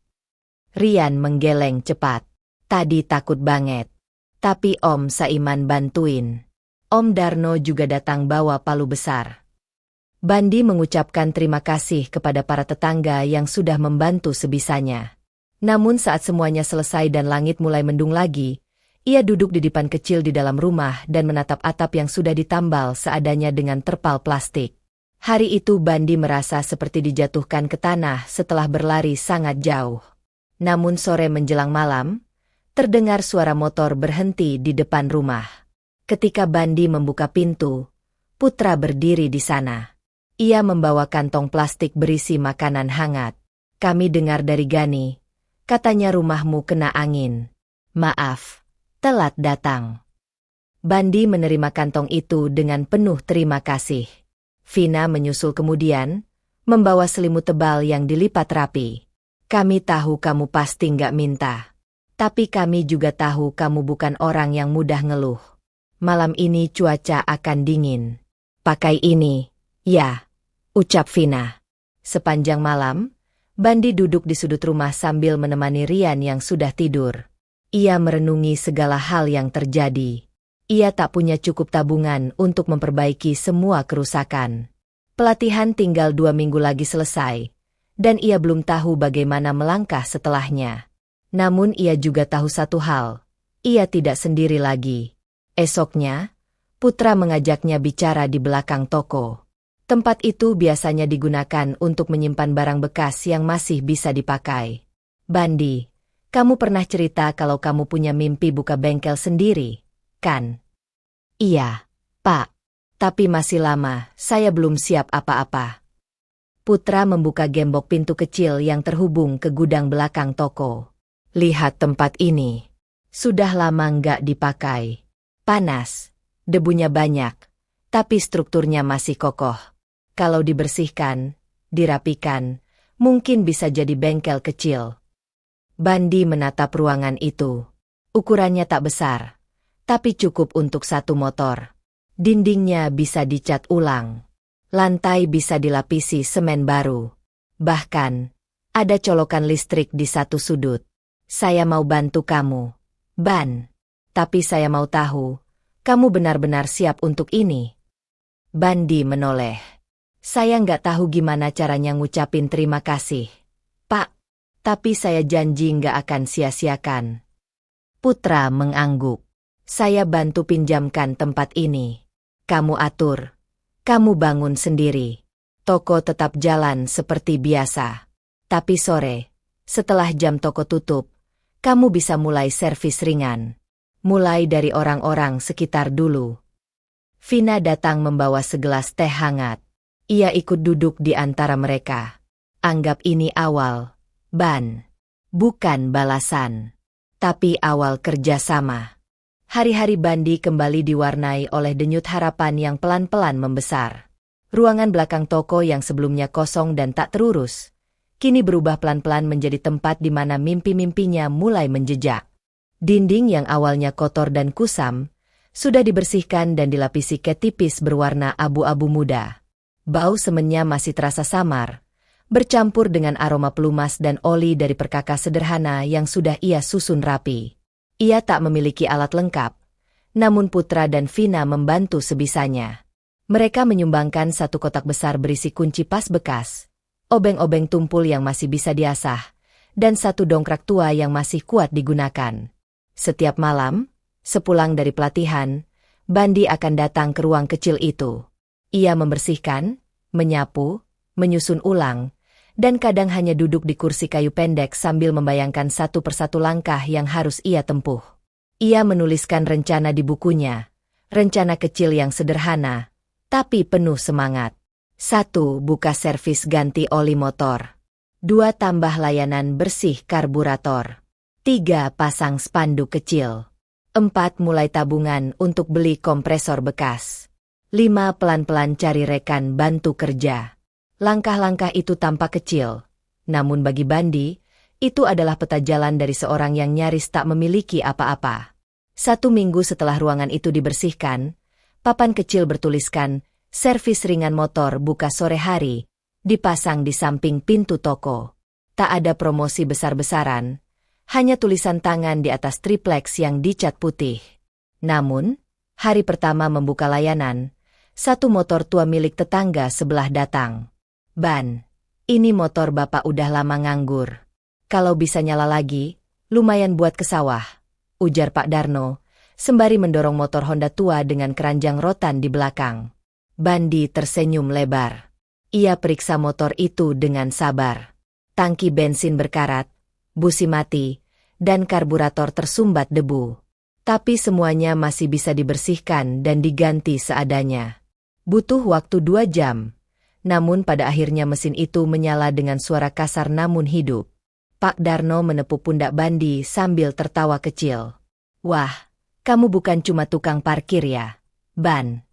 Rian menggeleng cepat. "Tadi takut banget. Tapi Om Saiman bantuin. Om Darno juga datang bawa palu besar." Bandi mengucapkan terima kasih kepada para tetangga yang sudah membantu sebisanya. Namun saat semuanya selesai dan langit mulai mendung lagi, ia duduk di dipan kecil di dalam rumah dan menatap atap yang sudah ditambal seadanya dengan terpal plastik. Hari itu Bandi merasa seperti dijatuhkan ke tanah setelah berlari sangat jauh. Namun sore menjelang malam, terdengar suara motor berhenti di depan rumah. Ketika Bandi membuka pintu, Putra berdiri di sana. Ia membawa kantong plastik berisi makanan hangat. "Kami dengar dari Gani, katanya rumahmu kena angin. Maaf, telat datang." Bandi menerima kantong itu dengan penuh terima kasih. Vina menyusul kemudian, membawa selimut tebal yang dilipat rapi. "Kami tahu kamu pasti nggak minta. Tapi kami juga tahu kamu bukan orang yang mudah ngeluh. Malam ini cuaca akan dingin. Pakai ini, ya," ucap Vina. Sepanjang malam, Bandi duduk di sudut rumah sambil menemani Rian yang sudah tidur. Ia merenungi segala hal yang terjadi. Ia tak punya cukup tabungan untuk memperbaiki semua kerusakan. Pelatihan tinggal 2 minggu lagi selesai, dan ia belum tahu bagaimana melangkah setelahnya. Namun ia juga tahu satu hal, ia tidak sendiri lagi. Esoknya, Putra mengajaknya bicara di belakang toko. Tempat itu biasanya digunakan untuk menyimpan barang bekas yang masih bisa dipakai. "Bandi, kamu pernah cerita kalau kamu punya mimpi buka bengkel sendiri, kan?" "Iya, Pak. Tapi masih lama, saya belum siap apa-apa." Putra membuka gembok pintu kecil yang terhubung ke gudang belakang toko. "Lihat tempat ini. Sudah lama nggak dipakai. Panas, debunya banyak, tapi strukturnya masih kokoh. Kalau dibersihkan, dirapikan, mungkin bisa jadi bengkel kecil." Bandi menatap ruangan itu. Ukurannya tak besar, tapi cukup untuk 1 motor. Dindingnya bisa dicat ulang. Lantai bisa dilapisi semen baru. Bahkan, ada colokan listrik di satu sudut. "Saya mau bantu kamu, Ban. Tapi saya mau tahu, kamu benar-benar siap untuk ini?" Bandi menoleh. "Saya nggak tahu gimana caranya ngucapin terima kasih, Pak. Tapi saya janji nggak akan sia-siakan." Putra mengangguk. "Saya bantu pinjamkan tempat ini. Kamu atur. Kamu bangun sendiri. Toko tetap jalan seperti biasa. Tapi sore, setelah jam toko tutup, kamu bisa mulai servis ringan. Mulai dari orang-orang sekitar dulu." Vina datang membawa segelas teh hangat. Ia ikut duduk di antara mereka. Anggap ini awal, Ban. Bukan balasan. Tapi awal kerjasama. Hari-hari Bandi kembali diwarnai oleh denyut harapan yang pelan-pelan membesar. Ruangan belakang toko yang sebelumnya kosong dan tak terurus, kini berubah pelan-pelan menjadi tempat di mana mimpi-mimpinya mulai menjejak. Dinding yang awalnya kotor dan kusam, sudah dibersihkan dan dilapisi cat tipis berwarna abu-abu muda. Bau semennya masih terasa samar, bercampur dengan aroma pelumas dan oli dari perkakas sederhana yang sudah ia susun rapi. Ia tak memiliki alat lengkap, namun Putra dan Vina membantu sebisanya. Mereka menyumbangkan satu kotak besar berisi kunci pas bekas, obeng-obeng tumpul yang masih bisa diasah, dan satu dongkrak tua yang masih kuat digunakan. Setiap malam, sepulang dari pelatihan, Bandi akan datang ke ruang kecil itu. Ia membersihkan, menyapu, menyusun ulang, dan kadang hanya duduk di kursi kayu pendek sambil membayangkan satu persatu langkah yang harus ia tempuh. Ia menuliskan rencana di bukunya, rencana kecil yang sederhana, tapi penuh semangat. 1. Buka servis ganti oli motor. 2. Tambah layanan bersih karburator. 3. Pasang spanduk kecil. 4. Mulai tabungan untuk beli kompresor bekas. 5. Pelan-pelan cari rekan bantu kerja. Langkah-langkah itu tampak kecil, namun bagi Bandi, itu adalah peta jalan dari seorang yang nyaris tak memiliki apa-apa. 1 minggu setelah ruangan itu dibersihkan, papan kecil bertuliskan, servis ringan motor buka sore hari, dipasang di samping pintu toko. Tak ada promosi besar-besaran, hanya tulisan tangan di atas triplex yang dicat putih. Namun, hari pertama membuka layanan, satu motor tua milik tetangga sebelah datang. Ban, ini motor Bapak udah lama nganggur. Kalau bisa nyala lagi, lumayan buat ke sawah, ujar Pak Darno, sembari mendorong motor Honda tua dengan keranjang rotan di belakang. Bandi tersenyum lebar. Ia periksa motor itu dengan sabar. Tangki bensin berkarat, busi mati, dan karburator tersumbat debu. Tapi semuanya masih bisa dibersihkan dan diganti seadanya. Butuh waktu 2 jam. Namun pada akhirnya mesin itu menyala dengan suara kasar namun hidup. Pak Darno menepuk pundak Bandi sambil tertawa kecil. Wah, kamu bukan cuma tukang parkir ya, Ban.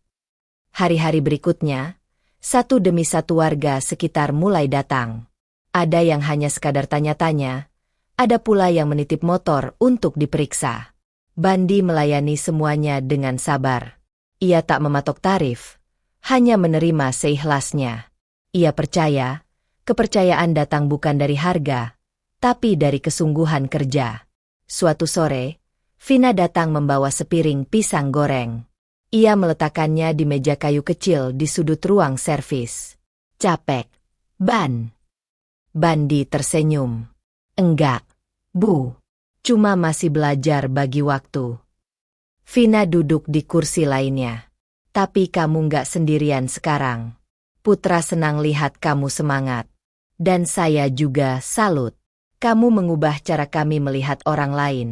Hari-hari berikutnya, satu demi satu warga sekitar mulai datang. Ada yang hanya sekadar tanya-tanya, ada pula yang menitip motor untuk diperiksa. Bandi melayani semuanya dengan sabar. Ia tak mematok tarif, hanya menerima seikhlasnya. Ia percaya, kepercayaan datang bukan dari harga, tapi dari kesungguhan kerja. Suatu sore, Vina datang membawa sepiring pisang goreng. Ia meletakkannya di meja kayu kecil di sudut ruang servis. Capek, Ban? Bandi tersenyum. Enggak, Bu. Cuma masih belajar bagi waktu. Vina duduk di kursi lainnya. Tapi kamu nggak sendirian sekarang. Putra senang lihat kamu semangat. Dan saya juga salut. Kamu mengubah cara kami melihat orang lain.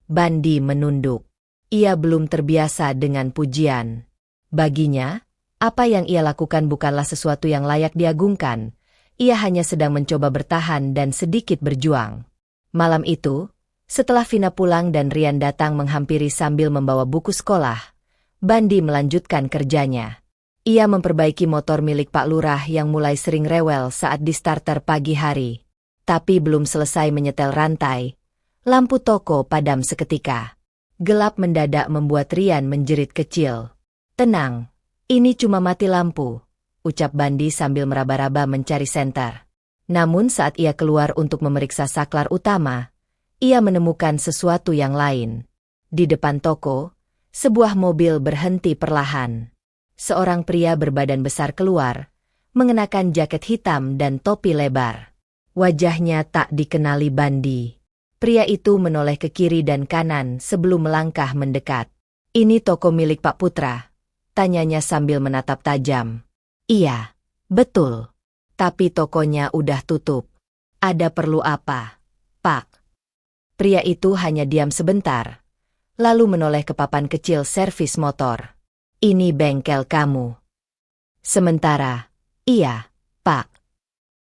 Bandi menunduk. Ia belum terbiasa dengan pujian. Baginya, apa yang ia lakukan bukanlah sesuatu yang layak diagungkan. Ia hanya sedang mencoba bertahan dan sedikit berjuang. Malam itu, setelah Vina pulang dan Rian datang menghampiri sambil membawa buku sekolah, Bandi melanjutkan kerjanya. Ia memperbaiki motor milik Pak Lurah yang mulai sering rewel saat di starter pagi hari. Tapi belum selesai menyetel rantai, lampu toko padam seketika. Gelap mendadak membuat Rian menjerit kecil. Tenang, ini cuma mati lampu, ucap Bandi sambil meraba-raba mencari senter. Namun saat ia keluar untuk memeriksa saklar utama, ia menemukan sesuatu yang lain. Di depan toko, sebuah mobil berhenti perlahan. Seorang pria berbadan besar keluar, mengenakan jaket hitam dan topi lebar. Wajahnya tak dikenali Bandi. Pria itu menoleh ke kiri dan kanan sebelum melangkah mendekat. Ini toko milik Pak Putra, tanyanya sambil menatap tajam. Iya, betul. Tapi tokonya udah tutup. Ada perlu apa, Pak? Pria itu hanya diam sebentar, lalu menoleh ke papan kecil servis motor. Ini bengkel kamu. Sementara, iya, Pak.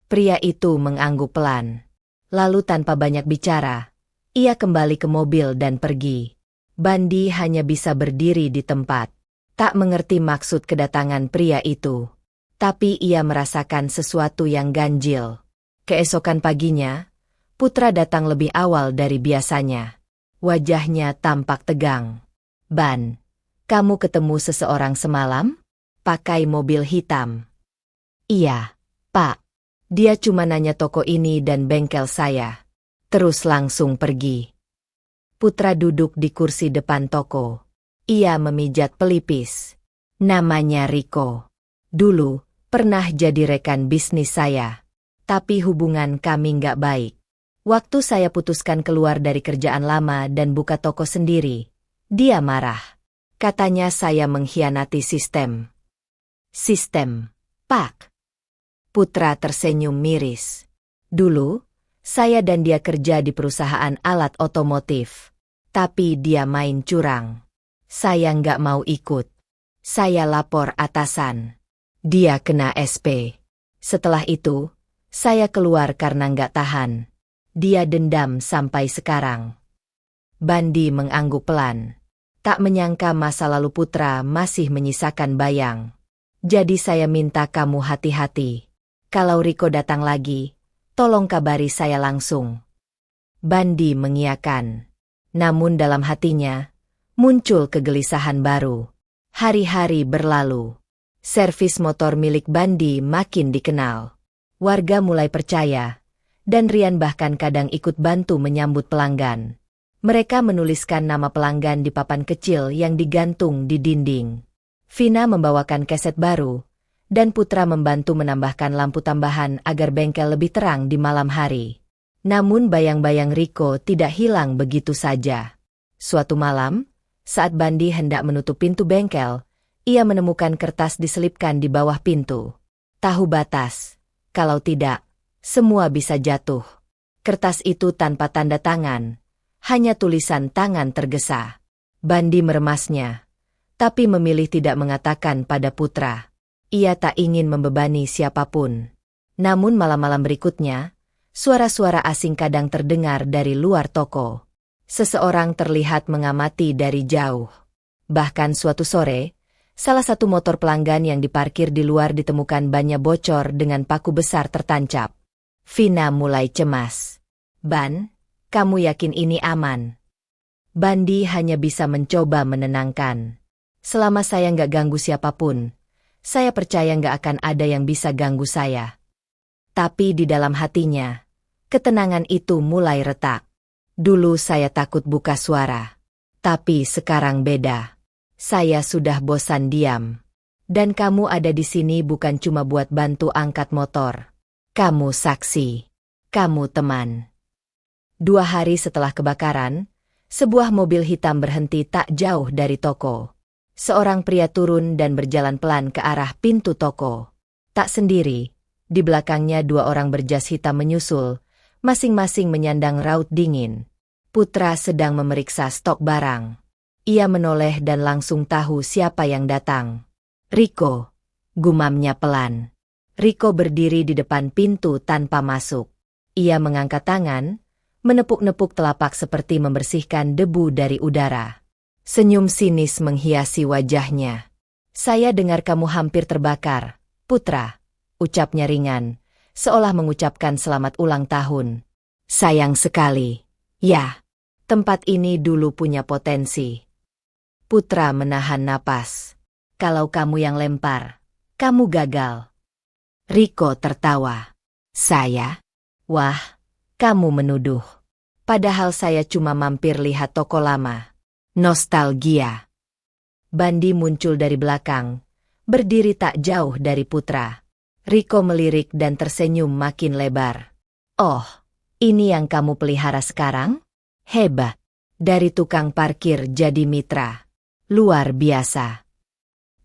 Pria itu mengangguk pelan. Lalu tanpa banyak bicara, ia kembali ke mobil dan pergi. Bandi hanya bisa berdiri di tempat. Tak mengerti maksud kedatangan pria itu. Tapi ia merasakan sesuatu yang ganjil. Keesokan paginya, Putra datang lebih awal dari biasanya. Wajahnya tampak tegang. Ban, kamu ketemu seseorang semalam? Pakai mobil hitam. Iya, Pak. Dia cuma nanya toko ini dan bengkel saya. Terus langsung pergi. Putra duduk di kursi depan toko. Ia memijat pelipis. Namanya Riko. Dulu, pernah jadi rekan bisnis saya. Tapi hubungan kami nggak baik. Waktu saya putuskan keluar dari kerjaan lama dan buka toko sendiri, dia marah. Katanya saya mengkhianati sistem. Sistem, Pak. Putra tersenyum miris. Dulu, saya dan dia kerja di perusahaan alat otomotif. Tapi dia main curang. Saya nggak mau ikut. Saya lapor atasan. Dia kena SP. Setelah itu, saya keluar karena nggak tahan. Dia dendam sampai sekarang. Bandi mengangguk pelan. Tak menyangka masa lalu Putra masih menyisakan bayang. Jadi saya minta kamu hati-hati. Kalau Riko datang lagi, tolong kabari saya langsung. Bandi mengiyakan. Namun dalam hatinya, muncul kegelisahan baru. Hari-hari berlalu. Servis motor milik Bandi makin dikenal. Warga mulai percaya, dan Rian bahkan kadang ikut bantu menyambut pelanggan. Mereka menuliskan nama pelanggan di papan kecil yang digantung di dinding. Vina membawakan keset baru, dan Putra membantu menambahkan lampu tambahan agar bengkel lebih terang di malam hari. Namun bayang-bayang Riko tidak hilang begitu saja. Suatu malam, saat Bandi hendak menutup pintu bengkel, ia menemukan kertas diselipkan di bawah pintu. Tahu batas, kalau tidak, semua bisa jatuh. Kertas itu tanpa tanda tangan, hanya tulisan tangan tergesa. Bandi meremasnya, tapi memilih tidak mengatakan pada Putra. Ia tak ingin membebani siapapun. Namun malam-malam berikutnya, suara-suara asing kadang terdengar dari luar toko. Seseorang terlihat mengamati dari jauh. Bahkan suatu sore, salah satu motor pelanggan yang diparkir di luar ditemukan bannya bocor dengan paku besar tertancap. Vina mulai cemas. Ban, kamu yakin ini aman? Bandi hanya bisa mencoba menenangkan. Selama saya nggak ganggu siapapun, saya percaya nggak akan ada yang bisa ganggu saya. Tapi di dalam hatinya, ketenangan itu mulai retak. Dulu saya takut buka suara. Tapi sekarang beda. Saya sudah bosan diam. Dan kamu ada di sini bukan cuma buat bantu angkat motor. Kamu saksi. Kamu teman. 2 hari setelah kebakaran, sebuah mobil hitam berhenti tak jauh dari toko. Seorang pria turun dan berjalan pelan ke arah pintu toko. Tak sendiri, di belakangnya 2 orang berjas hitam menyusul, masing-masing menyandang raut dingin. Putra sedang memeriksa stok barang. Ia menoleh dan langsung tahu siapa yang datang. Riko, gumamnya pelan. Riko berdiri di depan pintu tanpa masuk. Ia mengangkat tangan, menepuk-nepuk telapak seperti membersihkan debu dari udara. Senyum sinis menghiasi wajahnya. Saya dengar kamu hampir terbakar, Putra, ucapnya ringan, seolah mengucapkan selamat ulang tahun. Sayang sekali. Ya, tempat ini dulu punya potensi. Putra menahan napas. Kalau kamu yang lempar, kamu gagal. Riko tertawa. Saya? Wah, kamu menuduh. Padahal saya cuma mampir lihat toko lama. Nostalgia. Bandi muncul dari belakang, berdiri tak jauh dari Putra. Riko melirik dan tersenyum makin lebar. Oh, ini yang kamu pelihara sekarang? Hebat. Dari tukang parkir jadi mitra. Luar biasa.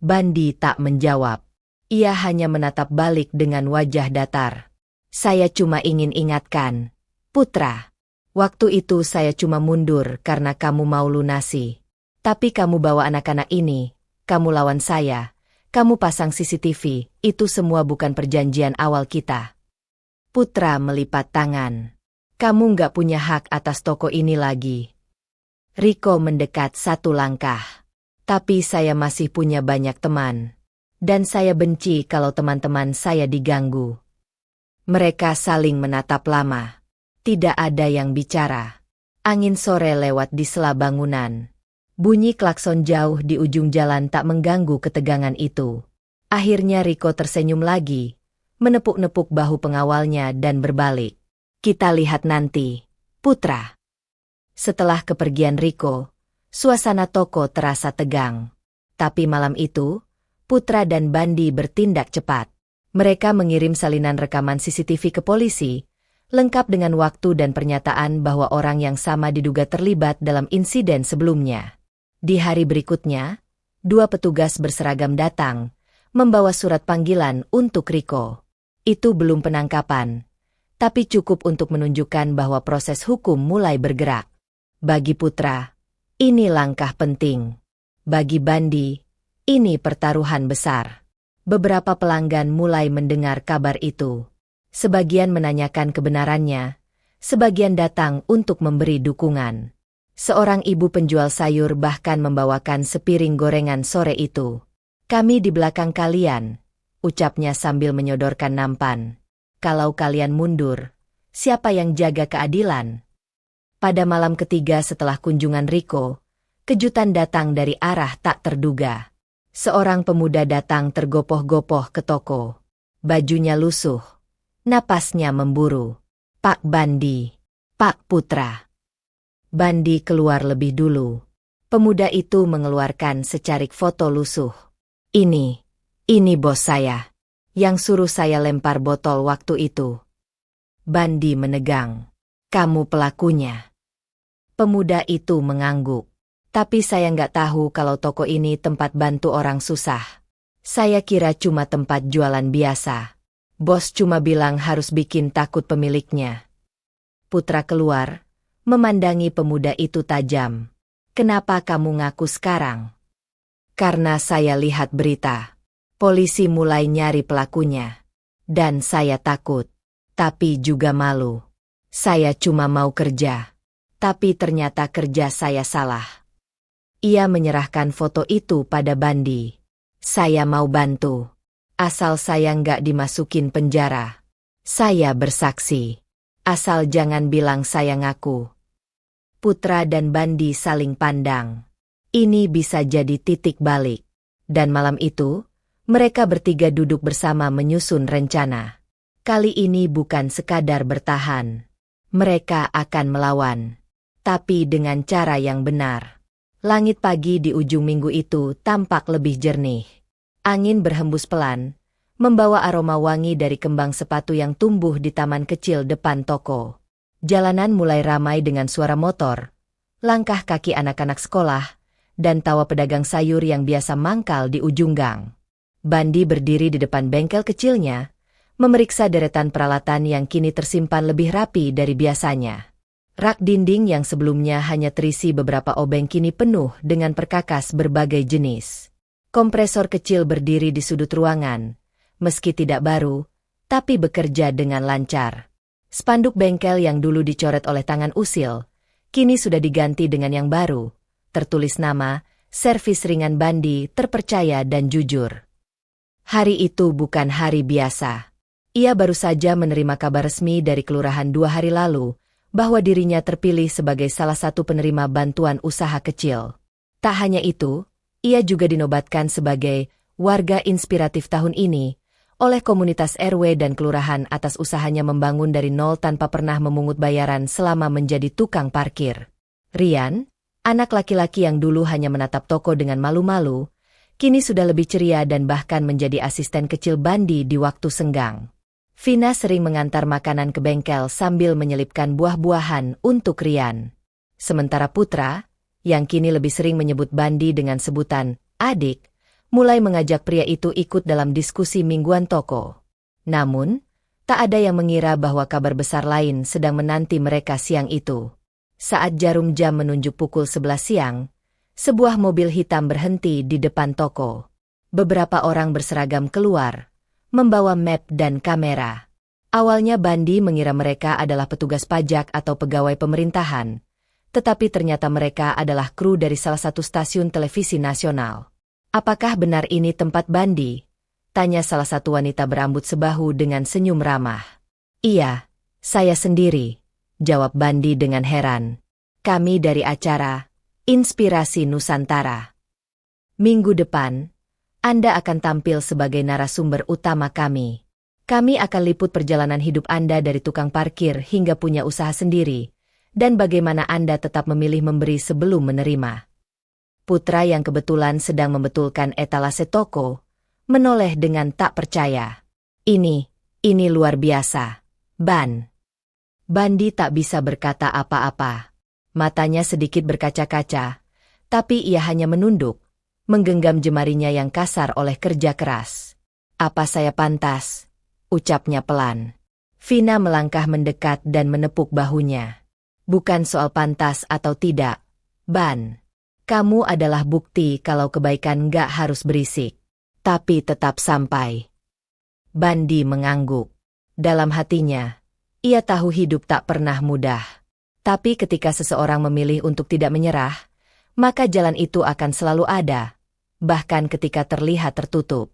Bandi tak menjawab. Ia hanya menatap balik dengan wajah datar. Saya cuma ingin ingatkan, Putra. Waktu itu saya cuma mundur karena kamu mau lunasi. Tapi kamu bawa anak-anak ini, kamu lawan saya, kamu pasang CCTV, itu semua bukan perjanjian awal kita. Putra melipat tangan. Kamu nggak punya hak atas toko ini lagi. Riko mendekat satu langkah. Tapi saya masih punya banyak teman. Dan saya benci kalau teman-teman saya diganggu. Mereka saling menatap lama. Tidak ada yang bicara. Angin sore lewat di sela bangunan. Bunyi klakson jauh di ujung jalan tak mengganggu ketegangan itu. Akhirnya Riko tersenyum lagi, menepuk-nepuk bahu pengawalnya dan berbalik. Kita lihat nanti, Putra. Setelah kepergian Riko, suasana toko terasa tegang. Tapi malam itu, Putra dan Bandi bertindak cepat. Mereka mengirim salinan rekaman CCTV ke polisi, lengkap dengan waktu dan pernyataan bahwa orang yang sama diduga terlibat dalam insiden sebelumnya. Di hari berikutnya, 2 petugas berseragam datang, membawa surat panggilan untuk Riko. Itu belum penangkapan, tapi cukup untuk menunjukkan bahwa proses hukum mulai bergerak. Bagi Putra, ini langkah penting. Bagi Bandi, ini pertaruhan besar. Beberapa pelanggan mulai mendengar kabar itu. Sebagian menanyakan kebenarannya, sebagian datang untuk memberi dukungan. Seorang ibu penjual sayur bahkan membawakan sepiring gorengan sore itu. Kami di belakang kalian, ucapnya sambil menyodorkan nampan. Kalau kalian mundur, siapa yang jaga keadilan? Pada malam ketiga setelah kunjungan Riko, kejutan datang dari arah tak terduga. Seorang pemuda datang tergopoh-gopoh ke toko. Bajunya lusuh, napasnya memburu. Pak Bandi, Pak Putra. Bandi keluar lebih dulu. Pemuda itu mengeluarkan secarik foto lusuh. Ini bos saya, yang suruh saya lempar botol waktu itu. Bandi menegang. Kamu pelakunya. Pemuda itu mengangguk. Tapi saya nggak tahu kalau toko ini tempat bantu orang susah. Saya kira cuma tempat jualan biasa. Bos cuma bilang harus bikin takut pemiliknya. Putra keluar, memandangi pemuda itu tajam. Kenapa kamu ngaku sekarang? Karena saya lihat berita. Polisi mulai nyari pelakunya. Dan saya takut. Tapi juga malu. Saya cuma mau kerja. Tapi ternyata kerja saya salah. Ia menyerahkan foto itu pada Bandi. Saya mau bantu. Asal saya nggak dimasukin penjara. Saya bersaksi. Asal jangan bilang saya ngaku. Putra dan Bandi saling pandang. Ini bisa jadi titik balik. Dan malam itu, mereka bertiga duduk bersama menyusun rencana. Kali ini bukan sekadar bertahan. Mereka akan melawan. Tapi dengan cara yang benar. Langit pagi di ujung minggu itu tampak lebih jernih. Angin berhembus pelan, membawa aroma wangi dari kembang sepatu yang tumbuh di taman kecil depan toko. Jalanan mulai ramai dengan suara motor, langkah kaki anak-anak sekolah, dan tawa pedagang sayur yang biasa mangkal di ujung gang. Bandi berdiri di depan bengkel kecilnya, memeriksa deretan peralatan yang kini tersimpan lebih rapi dari biasanya. Rak dinding yang sebelumnya hanya terisi beberapa obeng kini penuh dengan perkakas berbagai jenis. Kompresor kecil berdiri di sudut ruangan, meski tidak baru, tapi bekerja dengan lancar. Spanduk bengkel yang dulu dicoret oleh tangan usil, kini sudah diganti dengan yang baru, tertulis nama, servis ringan Bandi, terpercaya dan jujur. Hari itu bukan hari biasa. Ia baru saja menerima kabar resmi dari kelurahan 2 hari lalu, bahwa dirinya terpilih sebagai salah satu penerima bantuan usaha kecil. Tak hanya itu, ia juga dinobatkan sebagai warga inspiratif tahun ini oleh komunitas RW dan kelurahan atas usahanya membangun dari nol tanpa pernah memungut bayaran selama menjadi tukang parkir. Rian, anak laki-laki yang dulu hanya menatap toko dengan malu-malu, kini sudah lebih ceria dan bahkan menjadi asisten kecil Bandi di waktu senggang. Vina sering mengantar makanan ke bengkel sambil menyelipkan buah-buahan untuk Rian. Sementara Putra, yang kini lebih sering menyebut Bandi dengan sebutan adik, mulai mengajak pria itu ikut dalam diskusi mingguan toko. Namun, tak ada yang mengira bahwa kabar besar lain sedang menanti mereka siang itu. Saat jarum jam menunjuk pukul 11 siang, Sebuah mobil hitam berhenti di depan toko. Beberapa orang berseragam keluar, membawa map dan kamera. Awalnya Bandi mengira mereka adalah petugas pajak atau pegawai pemerintahan, tetapi ternyata mereka adalah kru dari salah satu stasiun televisi nasional. "Apakah benar ini tempat Bandi?" tanya salah satu wanita berambut sebahu dengan senyum ramah. "Iya, saya sendiri," jawab Bandi dengan heran. "Kami dari acara Inspirasi Nusantara. Minggu depan, Anda akan tampil sebagai narasumber utama kami. Kami akan liput perjalanan hidup Anda dari tukang parkir hingga punya usaha sendiri, dan bagaimana Anda tetap memilih memberi sebelum menerima." Putra yang kebetulan sedang membetulkan etalase toko, menoleh dengan tak percaya. Ini luar biasa, Ban." Bandi tak bisa berkata apa-apa. Matanya sedikit berkaca-kaca, tapi ia hanya menunduk, menggenggam jemarinya yang kasar oleh kerja keras. "Apa saya pantas?" ucapnya pelan. Vina melangkah mendekat dan menepuk bahunya. "Bukan soal pantas atau tidak, Ban. Kamu adalah bukti kalau kebaikan nggak harus berisik, tapi tetap sampai." Bandi mengangguk. Dalam hatinya, ia tahu hidup tak pernah mudah. Tapi ketika seseorang memilih untuk tidak menyerah, maka jalan itu akan selalu ada, bahkan ketika terlihat tertutup.